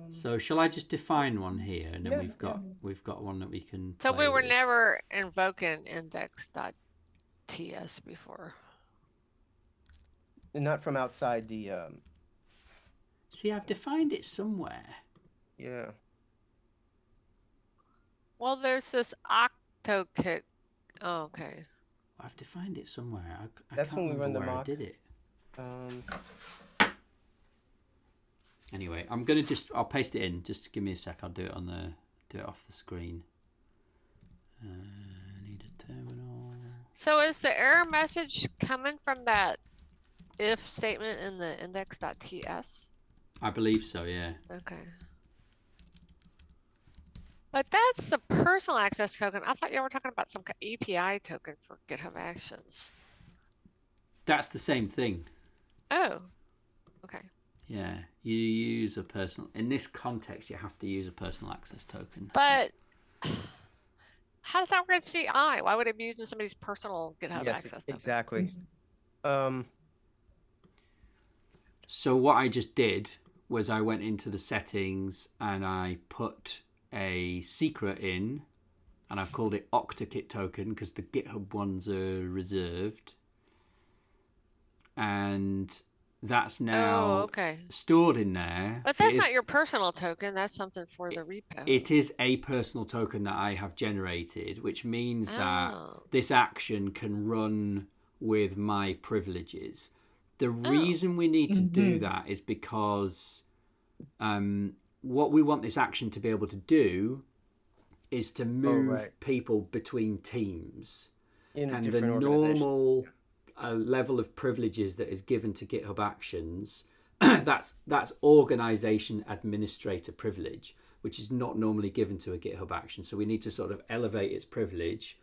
So shall I just define one here, and then we've got one that we can. So play we were with. never invoking index.ts before. Not from outside the. See, I've defined it somewhere. Yeah. Well, there's this octokit. Oh, okay. I've defined it somewhere. I That's can't when we run remember the where mock. I did it. Anyway, I'm gonna I'll paste it in. Just give me a sec. I'll do it off the screen. Need a terminal. So is the error message coming from that if statement in the index.ts? I believe so. Yeah. Okay. But that's the personal access token. I thought you were talking about some API token for GitHub Actions. That's the same thing. Oh. Okay. Yeah, you use a personal. In this context, you have to use a personal access token. But how does that work in CI? Why would it be using somebody's personal GitHub access token? Exactly. So what I just did was I went into the settings and I put a secret in, and I've called it OctaKit token because the GitHub ones are reserved. And that's now stored in there. But that's not your personal token. That's something for the repo. It is a personal token that I have generated, which means that this action can run with my privileges. The reason we need to do that is because what we want this action to be able to do is to move people between teams. And the normal level of privileges that is given to GitHub Actions, that's organization administrator privilege, which is not normally given to a GitHub action. So we need to sort of elevate its privilege,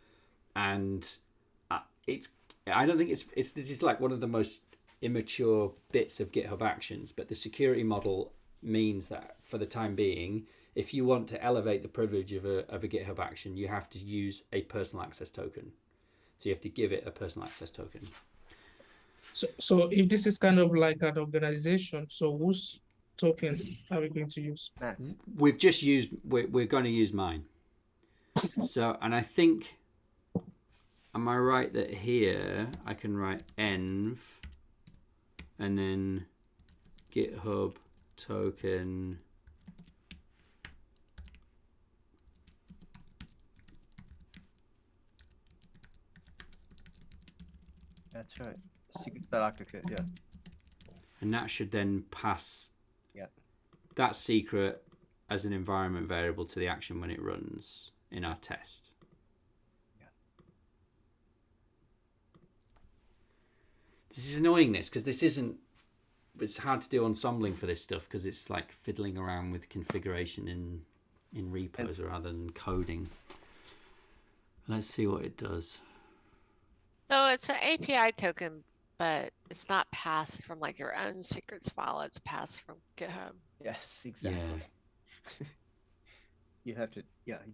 and I don't think this is like one of the most immature bits of GitHub Actions, but the security model means that for the time being, if you want to elevate the privilege of a GitHub action, you have to use a personal access token. So you have to give it a personal access token. So if this is kind of like an organization, so whose token are we going to use? We've just used, we're going to use mine. So, and I think, am I right that here I can write env and then GitHub token That's right. Secret.octakit, yeah. And that should then pass that secret as an environment variable to the action when it runs in our test. Yeah. This is annoying because it's hard to do ensembling for this stuff because it's like fiddling around with configuration in repos rather than coding. Let's see what it does. So it's an API token, but it's not passed from like your own secrets file. It's passed from GitHub. Yes, exactly. Yeah. You have to,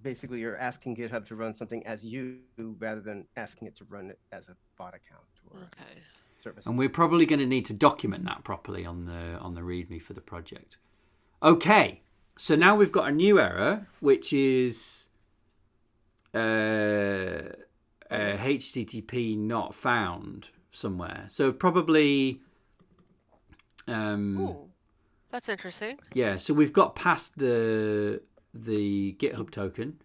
basically you're asking GitHub to run something as you rather than asking it to run it as a bot account or service. And we're probably going to need to document that properly on the README for the project. Okay, so now we've got a new error, which is HTTP not found somewhere. So probably Ooh, that's interesting. Yeah, so we've got past the GitHub token.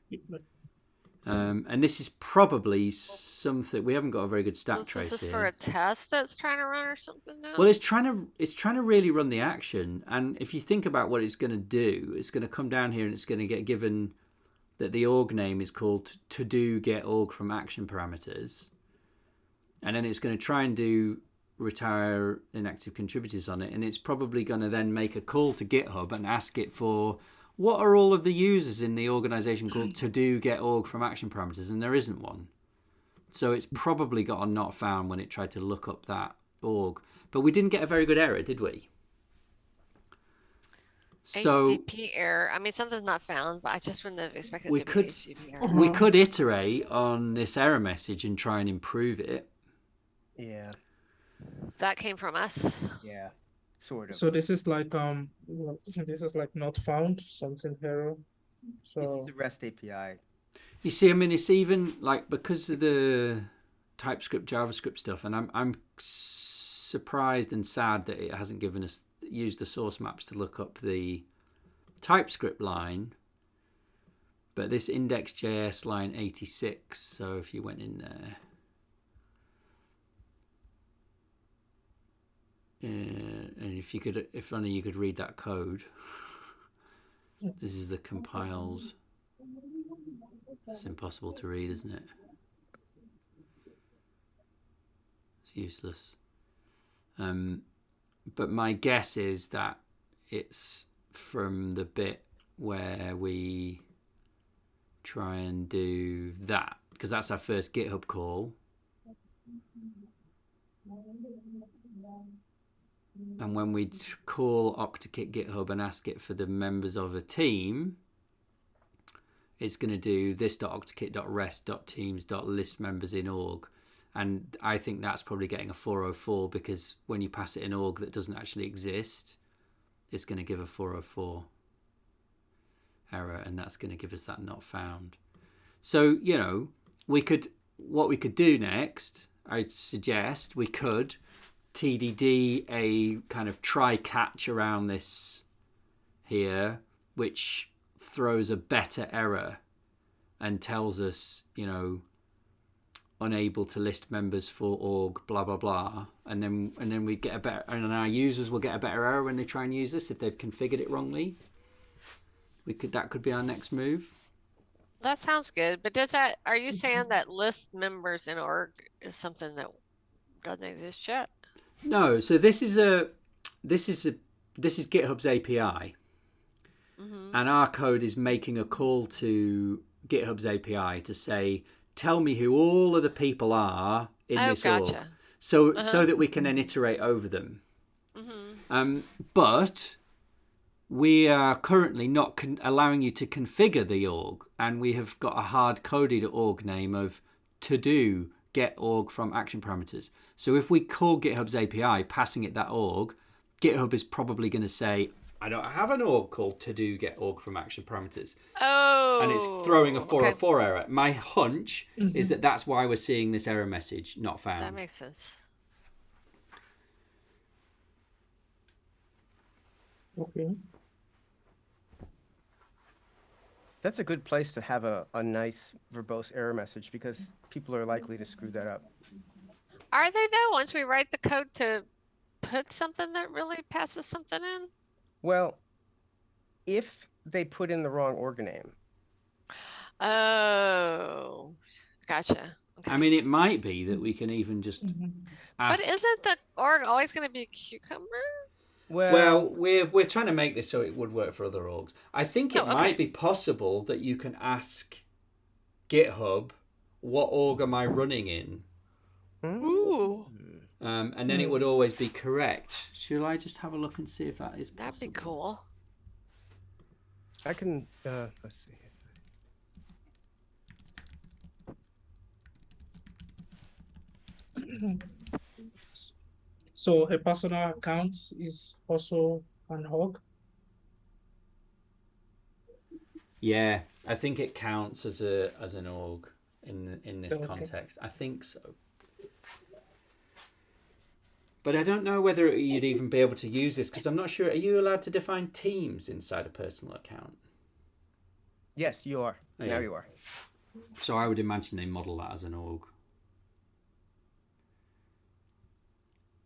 And this is probably something we haven't got a very good stack trace here. Is this for a test that's trying to run or something now? Well, it's trying to really run the action, and if you think about what it's going to do, it's going to come down here and it's going to get given that the org name is called to do get org from action parameters, and then it's going to try and do retire inactive contributors on it, and it's probably going to then make a call to GitHub and ask it for what are all of the users in the organization called to do get org from action parameters, and there isn't one. So it's probably got a not found when it tried to look up that org. But we didn't get a very good error, did we? So HTTP error. I mean, something's not found, but I just wouldn't have expected it to be HTTP error. We could iterate on this error message and try and improve it. Yeah. That came from us. Yeah. Sort of. So this is like not found, something error. So it's the REST API. You see, I mean, it's even like because of the TypeScript, JavaScript stuff, and I'm surprised and sad that it hasn't given us used the source maps to look up the TypeScript line. But this index.js line 86. So if you went in there, and if only you could read that code. This is the compiles. It's impossible to read, isn't it? It's useless. But my guess is that it's from the bit where we try and do that, because that's our first GitHub call. And when we call OctaKit GitHub and ask it for the members of a team, it's going to do this.octakit.rest.teams.list members in org. And I think that's probably getting a 404 because when you pass it an org that doesn't actually exist, it's going to give a 404 error, and that's going to give us that not found. So, what we could do next, I'd suggest we could TDD a kind of try catch around this here, which throws a better error and tells us, unable to list members for org, blah blah blah, and then we get a better, and our users will get a better error when they try and use this if they've configured it wrongly. That could be our next move. That sounds good, but are you saying that list members in org is something that doesn't exist yet? No, so this is GitHub's API, and our code is making a call to GitHub's API to say, tell me who all of the people are in this org, so that we can then iterate over them. But we are currently not allowing you to configure the org, and we have got a hard-coded org name of to-do get org from action parameters. So if we call GitHub's API, passing it that org, GitHub is probably going to say, I don't have an org called to-do get org from action parameters. Oh. And it's throwing a 404 error. My hunch is that that's why we're seeing this error message, not found. That makes sense. Okay. That's a good place to have a nice verbose error message, because people are likely to screw that up. Are they though? Once we write the code to put something that really passes something in? Well, if they put in the wrong org name. Oh, gotcha. Okay. I mean, it might be that we can even just ask. But isn't the org always going to be cucumber? Well, we're trying to make this so it would work for other orgs. I think it okay. might be possible that you can ask GitHub, what org am I running in? Ooh. And then it would always be correct. Shall I just have a look and see if that is possible? That'd be cool. I can, let's see. So a personal account is also an org? Yeah, I think it counts as an org in this context. I think so. But I don't know whether you'd even be able to use this, because I'm not sure. Are you allowed to define teams inside a personal account? Yes, you are. Oh, now yeah. you are. So I would imagine they model that as an org.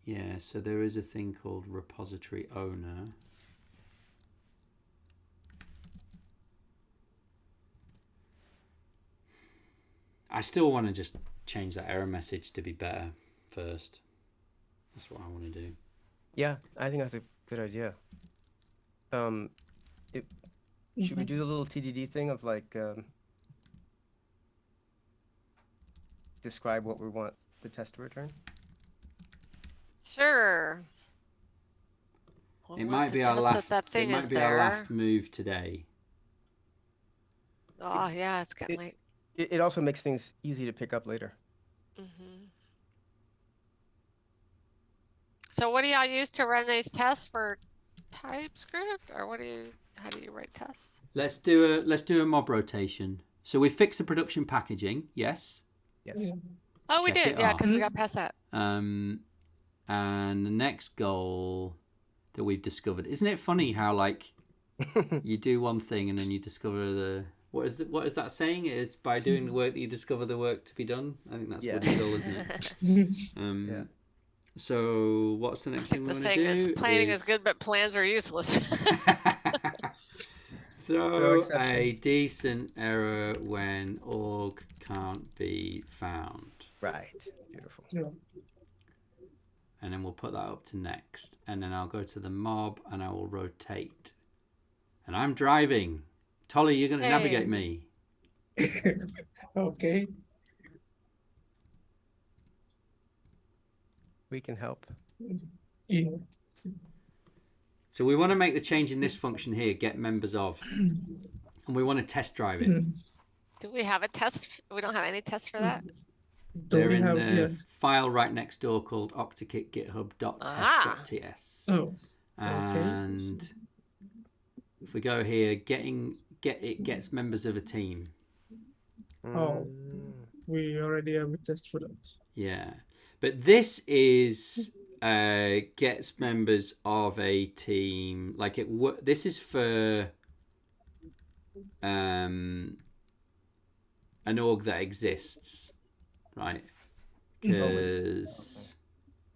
Yeah, so there is a thing called repository owner. I still want to just change that error message to be better first. That's what I want to do. Yeah, I think that's a good idea. Should we do the little TDD thing of like describe what we want the test to return? Sure. It might be our last. It might be our last move today. Oh yeah, it's getting late. It also makes things easy to pick up later. So what do y'all use to run these tests for TypeScript, or how do you write tests? Let's do a mob rotation. So we fixed the production packaging. Yes. Yes. Oh, we Check did. it Yeah, off. because we got past that. And the next goal that we've discovered, isn't it funny how like you do one thing and then you discover what is that saying? It is by doing the work that you discover the work to be done. I think that's what it's called, isn't it? Yeah. So what's the next thing we The want to saying is do? planning is good, but plans are useless. Throw a decent error when org can't be found. Right. Beautiful. Yeah. And then we'll put that up to next. And then I'll go to the mob and I will rotate. And I'm driving. Tolu, you're going to navigate me. Okay. We can help. Yeah. So we want to make the change in this function here, get members of. And we want to test drive it. Do we have a test? We don't have any test for that? They're in the file right next door called octokit github.test.ts. Oh. And if we go here, it gets members of a team. Oh, we already have a test for that. Yeah, but this is gets members of a team. Like this is for an org that exists, right? Because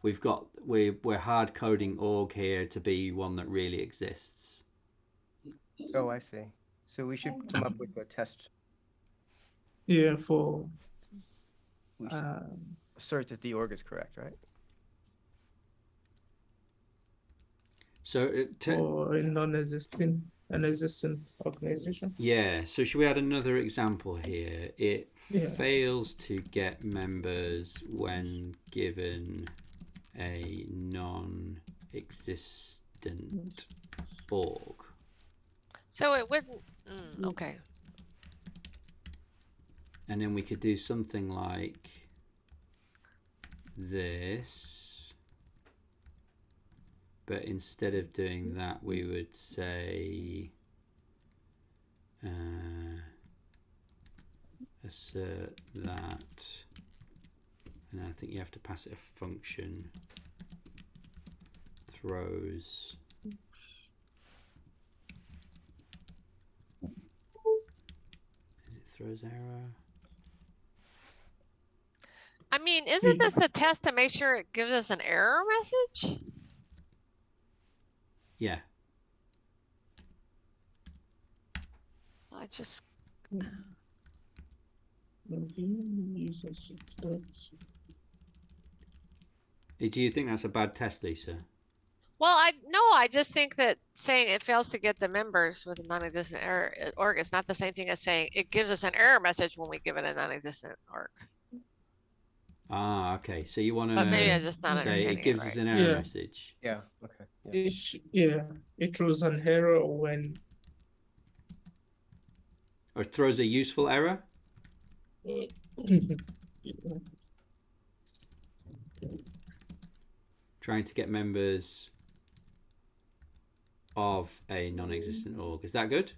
we're hard coding org here to be one that really exists. Oh, I see. So we should come up with a test. Yeah, for We should assert that the org is correct, right? So for a non-existing, an existing organization. Yeah, so should we add another example here? It fails to get members when given a non-existent org. So it wouldn't. Okay. And then we could do something like this. But instead of doing that, we would say assert that, and I think you have to pass it a function. Throws. Is it throws error? I mean, isn't this the test to make sure it gives us an error message? Yeah. I just. Do you think that's a bad test, Lisa? Well, I just think that saying it fails to get the members with a non-existent error org is not the same thing as saying it gives us an error message when we give it a non-existent org. Ah, okay. So you want But maybe I'm to just not say understanding it gives right. us an error message. Yeah. Okay. It throws an error when. Or it throws a useful error. Trying to get members of a non-existent org. Is that good?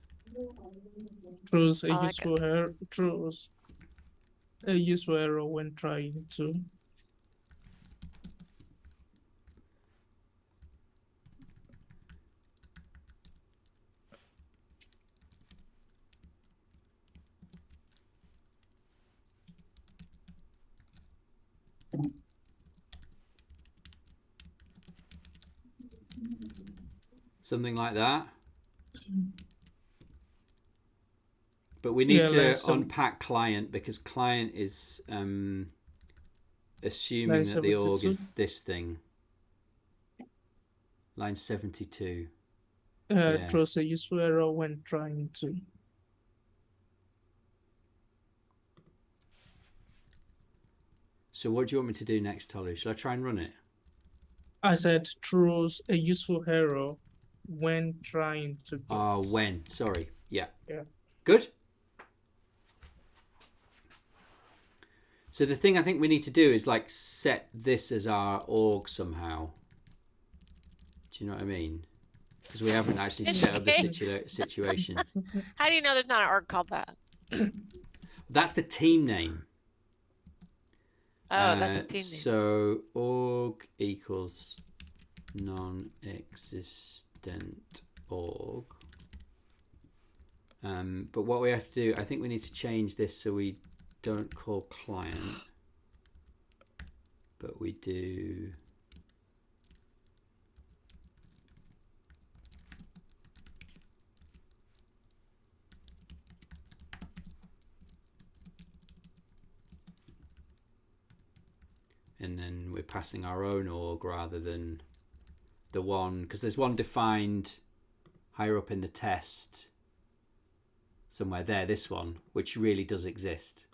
Throws a useful error. Throws a useful error when trying to. Something like that. But we need to unpack client, because client is assuming that the org is this thing. Line 72. Throws a useful error when trying to. So what do you want me to do next, Tolu? Shall I try and run it? I said throws a useful error when trying to get. Oh, when. Sorry. Yeah. Yeah. Good. So the thing I think we need to do is like set this as our org somehow. Do you know what I mean? Because we haven't actually set up the situation. How do you know there's not an org called that? That's the team name. Oh, that's a team name. So org equals non-existent org. But what we have to do, I think we need to change this so we don't call client, but we do. And then we're passing our own org rather than the one, because there's one defined higher up in the test somewhere there, this one, which really does exist.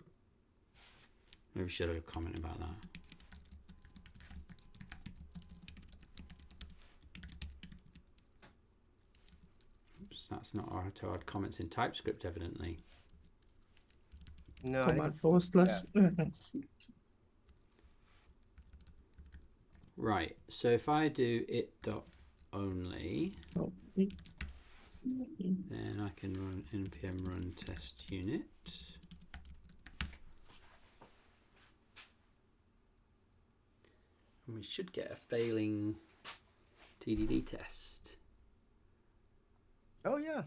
Maybe we should have a comment about that. Oops, that's not how to add comments in TypeScript, evidently. No. Command forward slash. Right, so if I do it dot only, Oh, then I can run npm run test unit. And we should get a failing TDD test. Oh yeah.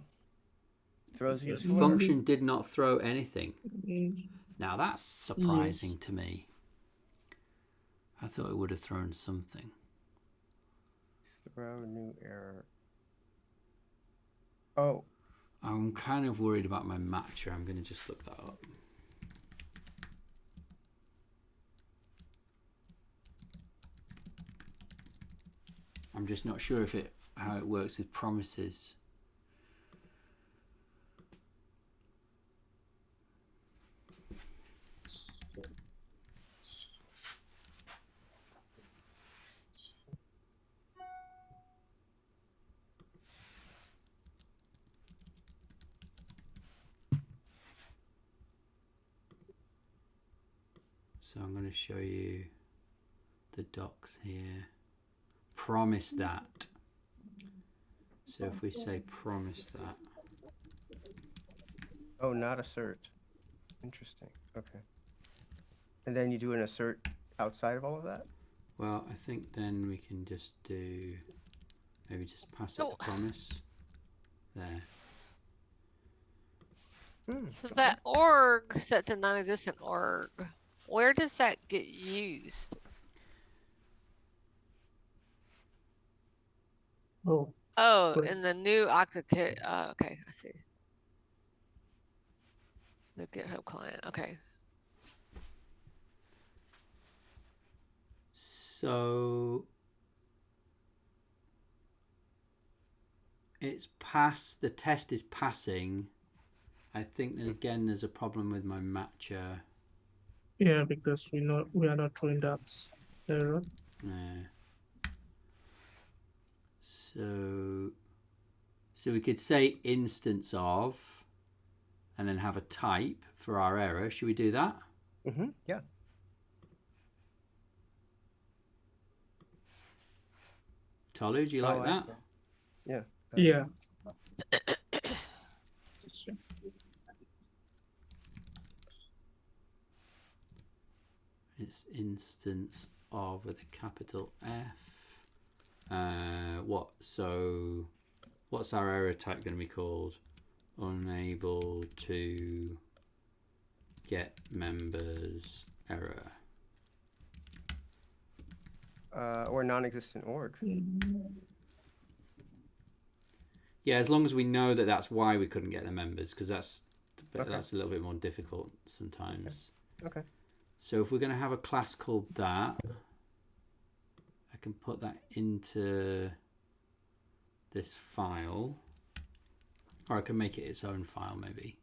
Throws you. The function did not throw anything. mm, Now that's surprising to me. I thought it would have thrown something. Throw new error. Oh. I'm kind of worried about my matcher. I'm going to just look that up. I'm just not sure if how it works with promises. So I'm going to show you the docs here. Promise that. So if we say promise that. Oh, not assert. Interesting. Okay. And then you do an assert outside of all of that? Well, I think then we can just do, maybe just pass it Oh. the promise. There. So that org set to non-existent org. Where does that get used? oh, Oh, Right. in the new OctaKit. Okay, I see. The GitHub client. Okay. So it's passed, the test is passing. I think that again there's a problem with my matcher. yeah, because we are not throwing that error. Yeah. So we could say instance of and then have a type for our error. Should we do that? Mm-hmm. Yeah. Tolu, do you like that? Yeah. Yeah. It's instance of with a capital F. So what's our error type going to be called? Unable to get members error. Or non-existent org. Yeah, as long as we know that that's why we couldn't get the members, because that's Okay. that's a little bit more difficult sometimes. Okay. So if we're going to have a class called that, I can put that into this file, or I can make it its own file maybe.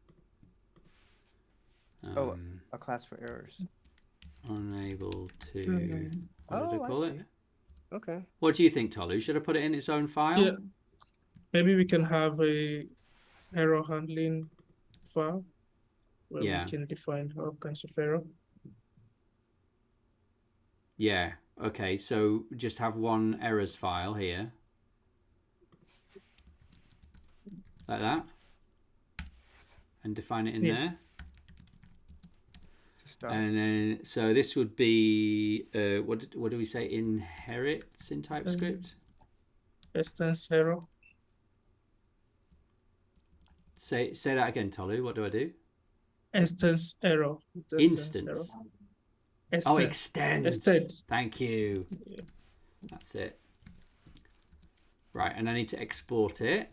A class for errors. Unable to. What did I I call it? see. Okay. What do you think, Tolu? Should I put it in its own file? Yeah. Maybe we can have a error handling file where Yeah. we can define all kinds of error. Yeah. Okay. So just have one errors file here, like that, and define it in Yeah. there. To start. And then, so this would be what do we say? Inherits in TypeScript. Instance error. Say that again, Tolu. What do I do? Instance error. Instance. Oh, extend. Extend. Thank you. Yeah. That's it. Right, and I need to export it.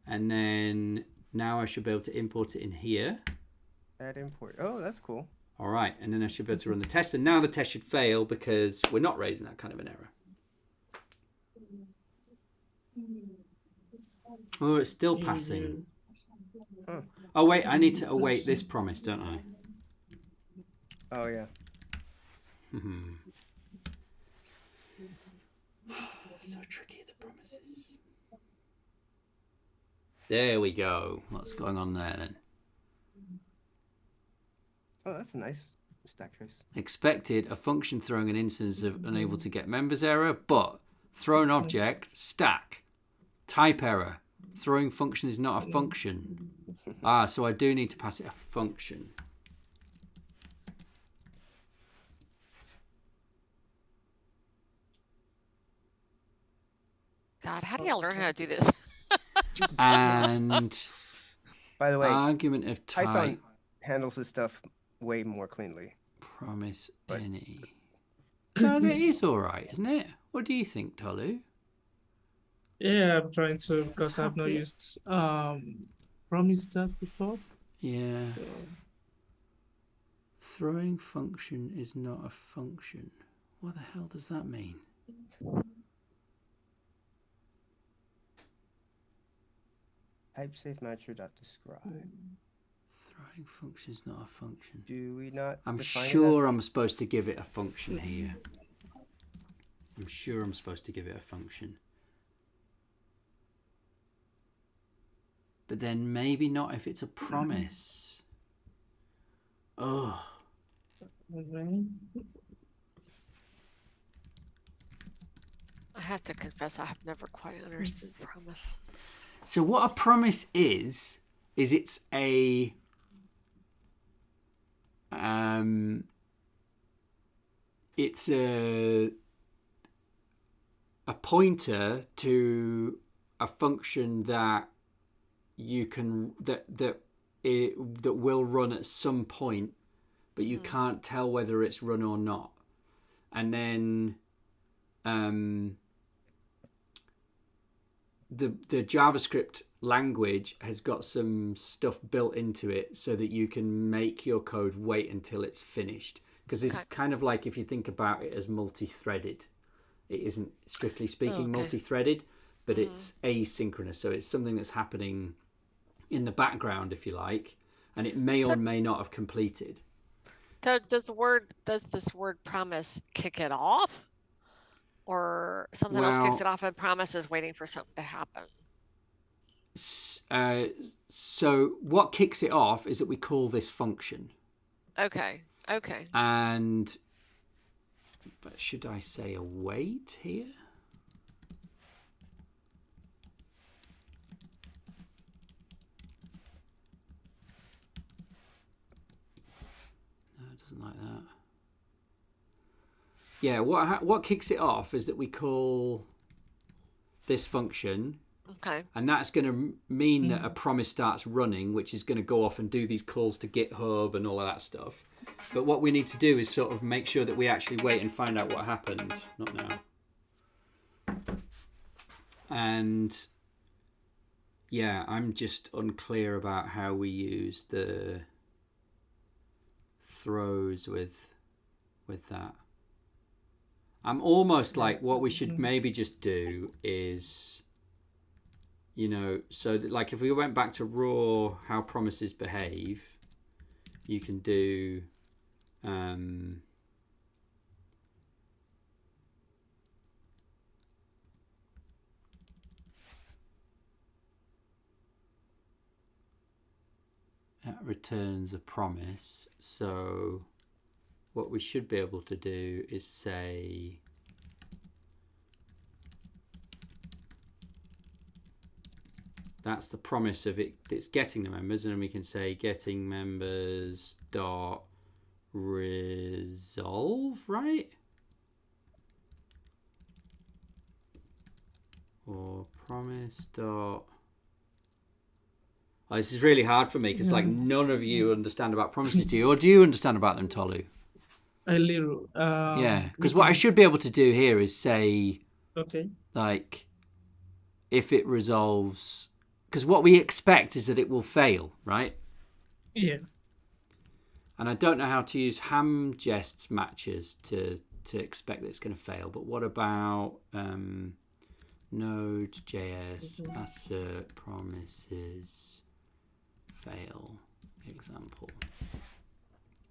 And then now I should be able to import it in here. Add import. Oh, that's cool. All right, and then I should be able to run the test. And now the test should fail because we're not raising that kind of an error. Oh, it's still passing. Huh. Oh, wait, I need to await this promise, don't I? Oh, yeah. So tricky, the promises. There we go. What's going on there then? Oh, that's a nice stack trace. Expected, a function throwing an instance of unable to get members error, but thrown object, stack. Type error. Throwing function is not a function. So I do need to pass it a function. God, how do y'all learn how to do this? And By the way, argument of type. Python handles this stuff way more cleanly. Promise any. So it is all right, isn't it? What do you think, Tolu? Yeah, I'm trying to, because I've not used promise that before. Yeah. Throwing function is not a function. What the hell does that mean? Type safe matcher dot describe. Throwing function is not a function. Do we not? I'm define it sure as- I'm supposed to give it a function here. I'm sure I'm supposed to give it a function. But then maybe not if it's a promise. Oh. Okay. I have to confess, I have never quite understood promises. So what a promise is it's a pointer to a function that you can that will run at some point, but you can't tell whether it's run or not. And then the JavaScript language has got some stuff built into it so that you can make your code wait until it's finished. Because it's kind of like, if you think about it as multi-threaded, it isn't strictly speaking multi-threaded, but it's asynchronous. So it's something that's happening in the background, if you like, and it may or may not have completed. So does this word promise kick it off? Or something else kicks it off and promise is waiting for something to happen? So what kicks it off is that we call this function. Okay. And but should I say await here? No, it doesn't like that. Yeah, what kicks it off is that we call this function. Okay. And that's going to mean that a promise starts running, which is going to go off and do these calls to GitHub and all of that stuff. But what we need to do is sort of make sure that we actually wait and find out what happened. Not now. And yeah, I'm just unclear about how we use the throws with that. I'm almost like, what we should maybe just do is, you know, so that, like, if we went back to raw how promises behave, you can do that returns a promise. So what we should be able to do is say that's the promise of it. It's getting the members, and then we can say getting members dot resolve, right? Or promise dot. Oh, this is really hard for me because like none of you understand about promises, do you? Or do you understand about them, Tolu? A little. Yeah, because what I should be able to do here is say, like, if it resolves, because what we expect is that it will fail, right? Yeah. And I don't know how to use ham jests matches to expect that it's going to fail. But what about Node.js assert promises fail example?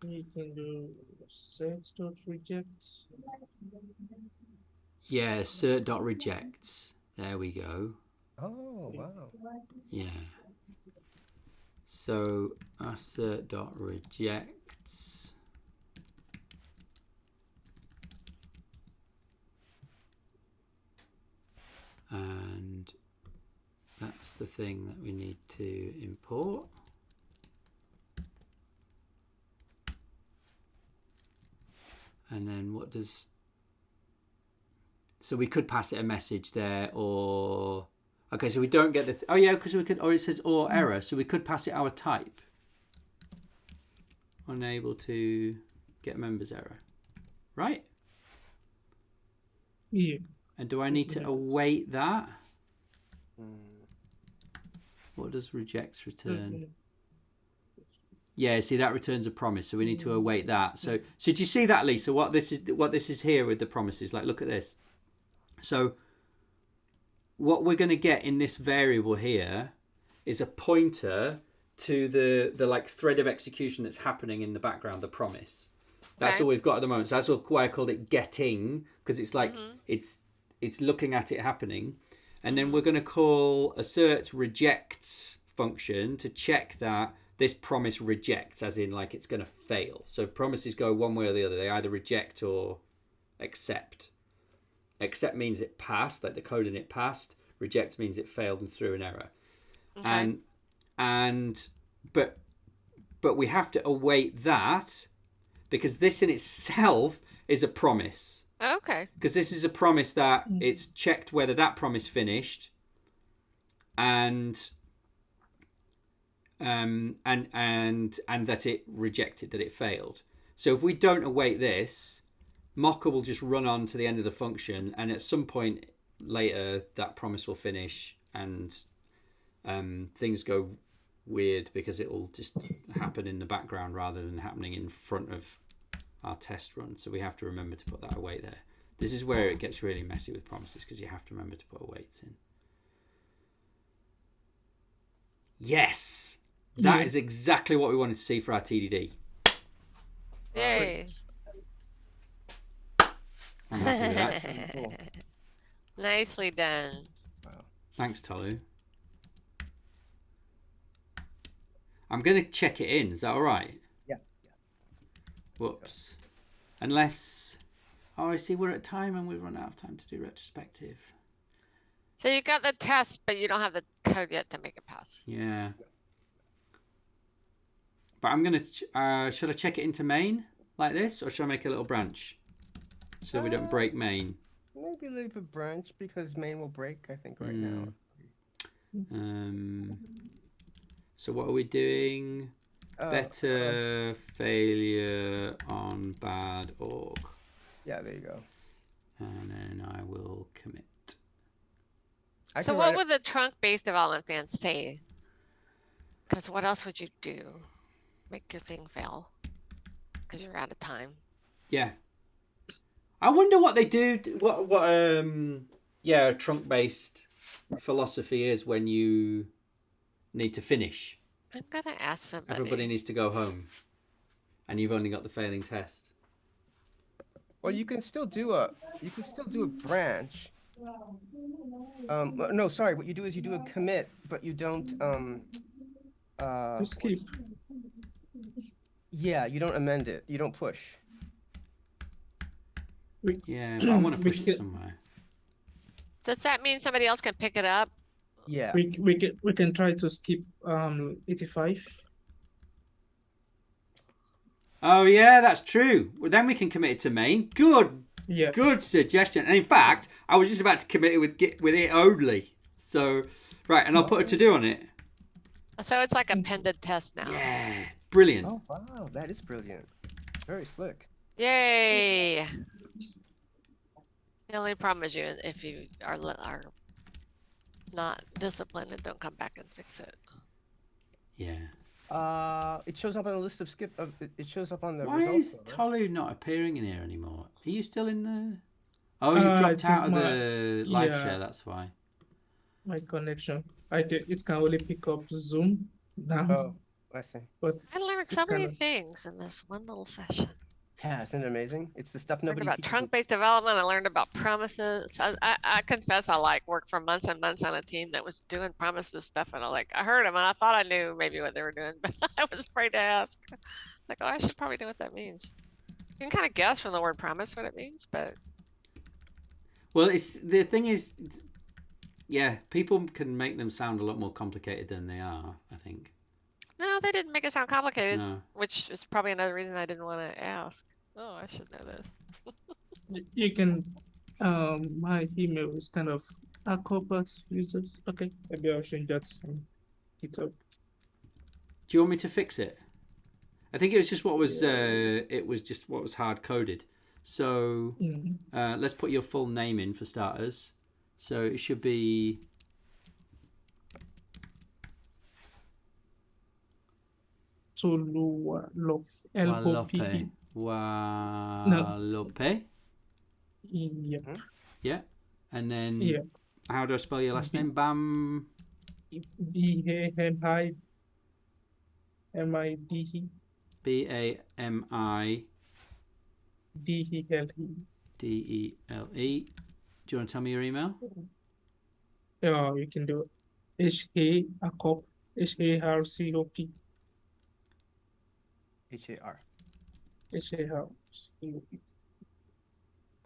You can do set.reject. Yeah, assert.rejects. There we go. Oh, wow. Yeah. So assert.rejects. that's the thing that we need to import. And then what does... So we could pass it a message there, or... Okay, so we don't get the... Oh, yeah, because we could... Or it says or error, so we could pass it our type. Unable to get members error. Right? Yeah. And do I need to await that? What does rejects return? Yeah, see, that returns a promise, so we need to await that. So do you see that, Lisa? What this is here with the promises? Like, look at this. So what we're going to get in this variable here is a pointer to the like thread of execution that's happening in the background, the promise. That's all we've got at the moment. So that's why I called it getting, because it's like it's looking at it happening. And then we're going to call assert rejects function to check that this promise rejects, as in like it's going to fail. So promises go one way or the other. They either reject or accept. Accept means it passed, like the code in it passed. Reject means it failed and threw an error. Okay. But we have to await that, because this in itself is a promise. Okay. Because this is a promise that it's checked whether that promise finished, and that it rejected, that it failed. So if we don't await this, Mocker will just run on to the end of the function, and at some point later that promise will finish, and things go weird because it will just happen in the background rather than happening in front of our test run. So we have to remember to put that await there. This is where it gets really messy with promises, because you have to remember to put awaits in. Yes, that is exactly what we wanted to see for our TDD. Yay. I'm happy with that. Cool. Nicely done. Wow. Thanks, Tolu. I'm going to check it in. Is that all right? Yeah. Whoops. Unless... Oh, I see we're at time and we've run out of time to do retrospective. So you got the test, but you don't have the code yet to make it pass. Yeah. But I'm going to... should I check it into main like this, or should I make a little branch so we don't break main? Maybe leave a branch, because main will break, I think, right now. So what are we doing? Better failure on bad org. Yeah, there you go. And then I will commit. So what would the trunk-based development fans say? Because what else would you do? Make your thing fail? Because you're out of time. Yeah. I wonder what they do. What trunk-based philosophy is when you need to finish. I'm gonna ask somebody. Everybody needs to go home, and you've only got the failing test. Well, you can still do a branch. No, sorry. What you do is you do a commit, but you don't To skip. Yeah, you don't amend it. You don't push. Yeah, but I want to push it somewhere. Does that mean somebody else can pick it up? Yeah. We can try to skip 85. Oh yeah, that's true. Well, then we can commit it to main. Good. Yeah. Good suggestion. And in fact, I was just about to commit it with it only. So, right, and I'll put a to do on it. So it's like a pended test now. Yeah, brilliant. Oh wow, that is brilliant. Very slick. Yay! The only problem is if you are not disciplined and don't come back and fix it. Yeah. It shows up on the list of skip. It shows up on the. Why results, is though, right? Tolu not appearing in here anymore? Are you still in the? Oh, you've dropped out of the live share. That's why. My connection. It can only pick up Zoom now. Oh, I see. But I learned so many things in this one little session. Yeah, isn't it amazing? It's the stuff I learned nobody about teaches us. trunk-based development. I learned about promises. I confess I worked for months and months on a team that was doing promises stuff, and I heard them and I thought I knew maybe what they were doing, but I was afraid to ask. Like, oh, I should probably know what that means. You can kind of guess from the word promise what it means, but Well, the thing is, yeah, people can make them sound a lot more complicated than they are, I think. No, they didn't make it sound complicated, No. which is probably another reason I didn't want to ask. Oh, I should know this. You can, my email is kind of Acopas users. Okay, maybe I'll change that on GitHub. Do you want me to fix it? I think it was just what was it was just what was hard coded. So let's put your full name in for starters. So it should be Tolu L-O-P-E. Walope. Yep. Yeah. And then Yeah. how do I spell your last name? Bam. B-A-M-I M-I-D-E B-A-M-I D-E-L-E. D-E-L-E. Do you want to tell me your email? Oh, you can do it. H-A-R-C-O-P H-A-R-C-O-P H-A-R. H-A-R-C-O-P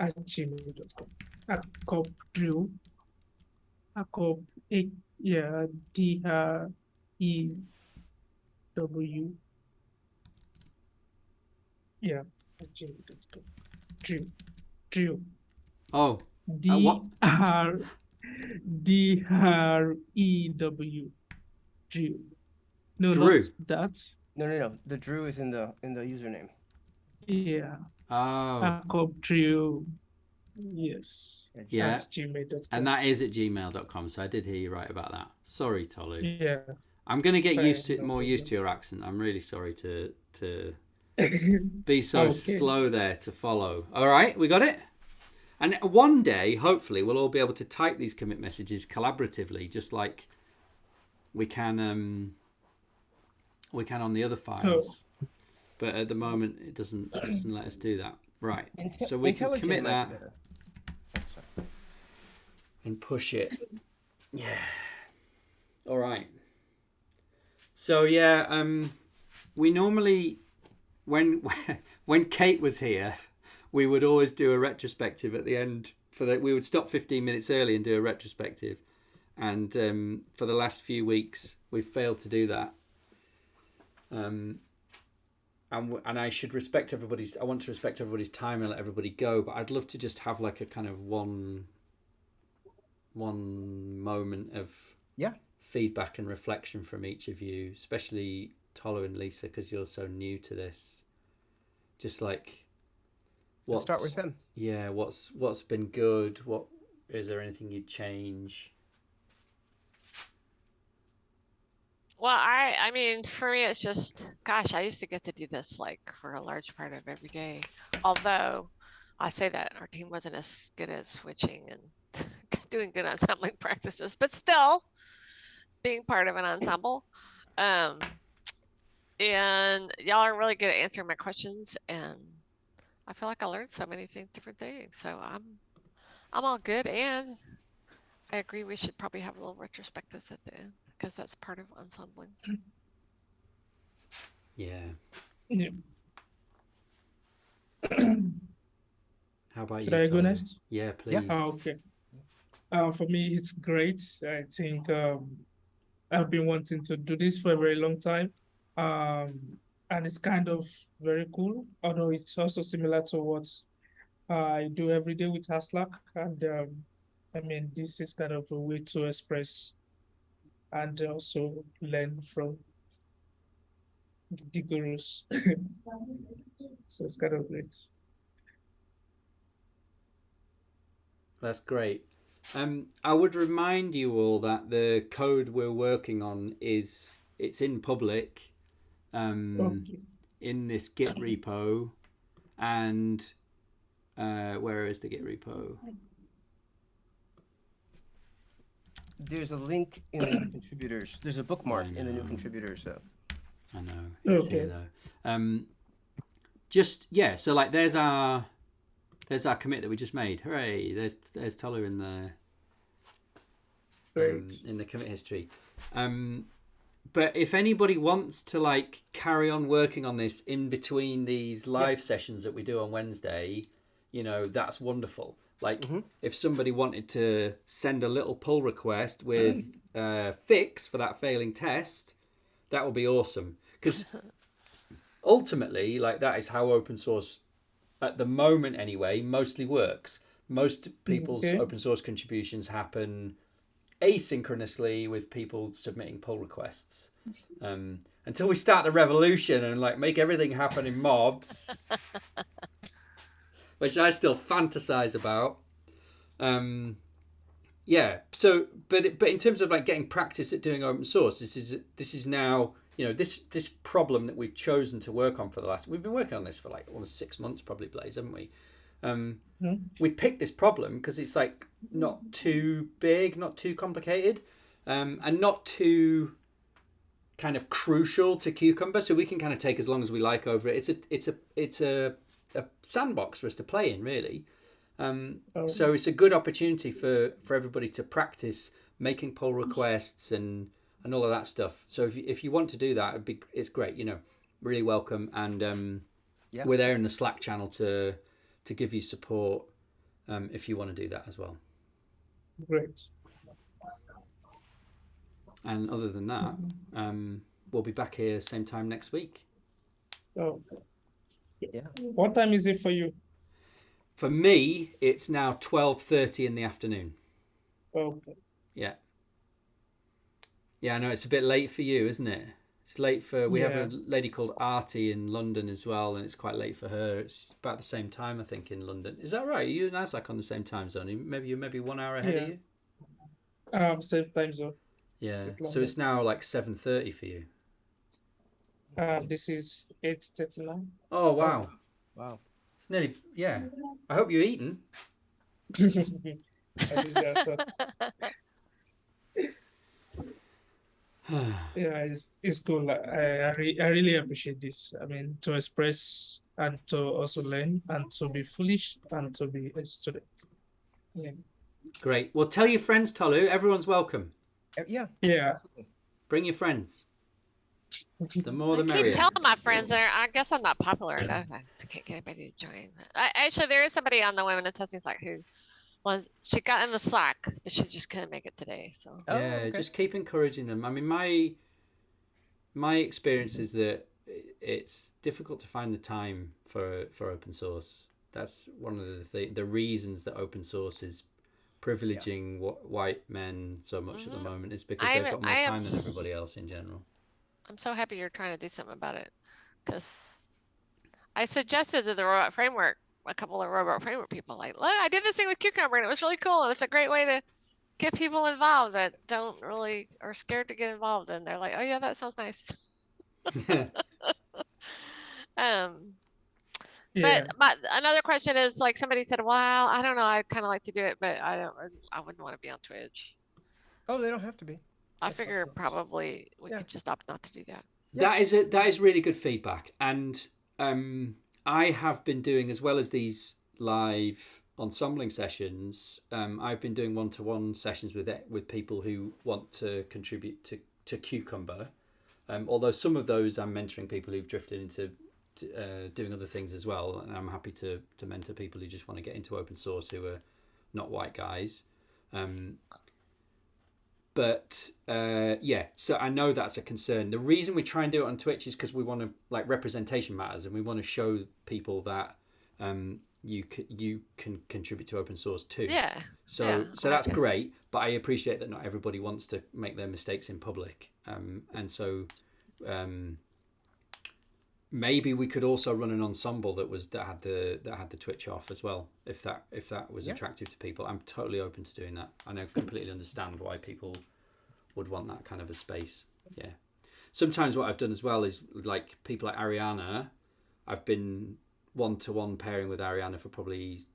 at gmail.com. Acop Drew. Acop D-R-E-W. Yeah, at gmail.com. Drew. Oh. D-R D-R-E-W. Drew. No, Drew. That's No. The Drew is in the username. yeah. Oh. Jacob Drew. Yes. Yeah. At gmail.com. And that is at gmail.com. So I did hear you right about that. Sorry, Tolu. Yeah. I'm going to get Sorry, used to no used to your accent. I'm really sorry to be so Okay. slow there to follow. All right, we got it. And one day, hopefully, we'll all be able to type these commit messages collaboratively, just like we can on the other files. But at the moment, it doesn't let us do that. Right. So we can commit that and push it. Yeah. All right. So yeah, we normally when Kate was here, we would always do a retrospective at the end. We would stop 15 minutes early and do a retrospective, and for the last few weeks we've failed to do that. And I should respect everybody's. I want to respect everybody's time and let everybody go, but I'd love to just have like a kind of one moment of feedback and reflection from each of you, especially Tolu and Lisa, because you're so new to this. Just like, Let's start with them. Yeah, what's been good? What is there anything you'd change? Well, I mean, for me, it's just, gosh, I used to get to do this like for a large part of every day. Although I say that our team wasn't as good at switching and doing good ensembling practices, but still being part of an ensemble. And y'all are really good at answering my questions, and I feel like I learned so many different things. So I'm all good, and I agree we should probably have a little retrospectives at the end, because that's part of ensembling. Yeah. Yeah. How about you? Should I go Tolu? next? Yeah, please. Yeah. Okay. For me, it's great. I think I've been wanting to do this for a very long time. And it's kind of very cool, although it's also similar to what I do every day with Haslack. And I mean, this is kind of a way to express and also learn from the gurus. So it's kind of great. That's great. I would remind you all that the code we're working on it's in public, Okay. in this Git repo, and where is the Git repo? There's a link in the new contributors. There's a bookmark in the new know. contributors, though. I know. It's Okay. here though. Just yeah. So like, there's our commit that we just made. Hooray! There's Tolu in the Great. in the commit history. But if anybody wants to like carry on working on this in between these live sessions that we do on Wednesday, that's wonderful. Like if somebody wanted to send a little pull request with fix for that failing test, that would be awesome. Because ultimately, like, that is how open source, at the moment anyway, mostly works. Most people's open source contributions happen asynchronously with people submitting pull requests. Until we start the revolution and like make everything happen in mobs, which I still fantasize about. So but in terms of like getting practice at doing open source, this is now, this problem that we've chosen to work on we've been working on this for like almost 6 months probably, Blaise, haven't we? We picked this problem because it's like not too big, not too complicated, and not too kind of crucial to Cucumber, so we can kind of take as long as we like over it. It's a sandbox for us to play in, really. So it's a good opportunity for everybody to practice making pull requests and all of that stuff. So if you want to do that, it's great. Really welcome, and we're there in the Slack channel to give you support if you want to do that as well. Great. And other than that, we'll be back here same time next week. Oh, Yeah. what time is it for you? For me, it's now 12:30 in the afternoon. Okay. Yeah, I know it's a bit late for you, isn't it? It's late for, we have a lady called Artie in London as well, and it's quite late for her. It's about the same time, I think, in London. Is that right? Are you and Nasdaq on the same time zone? You're maybe 1 hour ahead of you? Same time zone. Yeah, so it's now like 7:30 for you. This is 8:39. Oh, wow. Wow. It's nearly, I hope you're eating. I did that. Yeah, it's cool. I really appreciate this. I mean, to express and to also learn and to be foolish and to be a student. Yeah. Great. Well, tell your friends, Tolu. Everyone's welcome. Yeah. Yeah. Bring your friends. The more the I merrier. keep telling my friends there. I guess I'm not popular enough. I can't get anybody to join. Actually, there is somebody on the Women in Testing site who she got in the Slack, but she just couldn't make it today. So Just keep encouraging them. I mean, my experience is that it's difficult to find the time for open source. That's one of the reasons that open source is privileging white men so much at the moment, is because they've got more time than everybody else in general. I'm so happy you're trying to do something about it, because I suggested to the Robot Framework, a couple of Robot Framework people, like, look, I did this thing with Cucumber and it was really cool, and it's a great way to get people involved that don't really are scared to get involved, and they're like, oh yeah, that sounds nice. But another question is, like, somebody said, well, I don't know, I'd kind of like to do it, but I wouldn't want to be on Twitch. Oh, they don't have to be. I figure probably we could just opt not to do that. That is really good feedback, and I have been doing, as well as these live ensembling sessions, I've been doing one-to-one sessions with people who want to contribute to Cucumber. Although some of those I'm mentoring people who've drifted into doing other things as well, and I'm happy to mentor people who just want to get into open source who are not white guys. So I know that's a concern. The reason we try and do it on Twitch is because we want to, like, representation matters, and we want to show people that you can contribute to open source too. So that's great, but I appreciate that not everybody wants to make their mistakes in public, and so maybe we could also run an ensemble that had the Twitch off as well, if that was attractive to people. I'm totally open to doing that. I completely understand why people would want that kind of a space. Yeah. Sometimes what I've done as well is, like, people like Ariana, I've been one-to-one pairing with Ariana for probably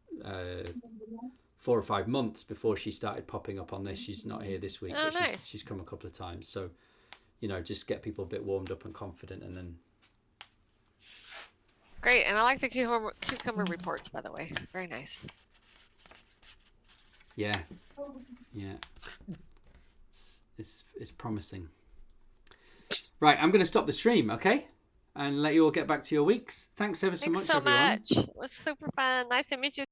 4 or 5 months before she started popping up on this. She's not here this week, but nice. she's come a couple of times. So, just get people a bit warmed up and confident, and then. Great, and I like the cucumber reports, by the way. Very nice. Yeah. It's promising. Right, I'm going to stop the stream, okay? And let you all get back to your weeks. Thanks ever so much, everyone. Thanks so much. It was super fun. Nice to meet you.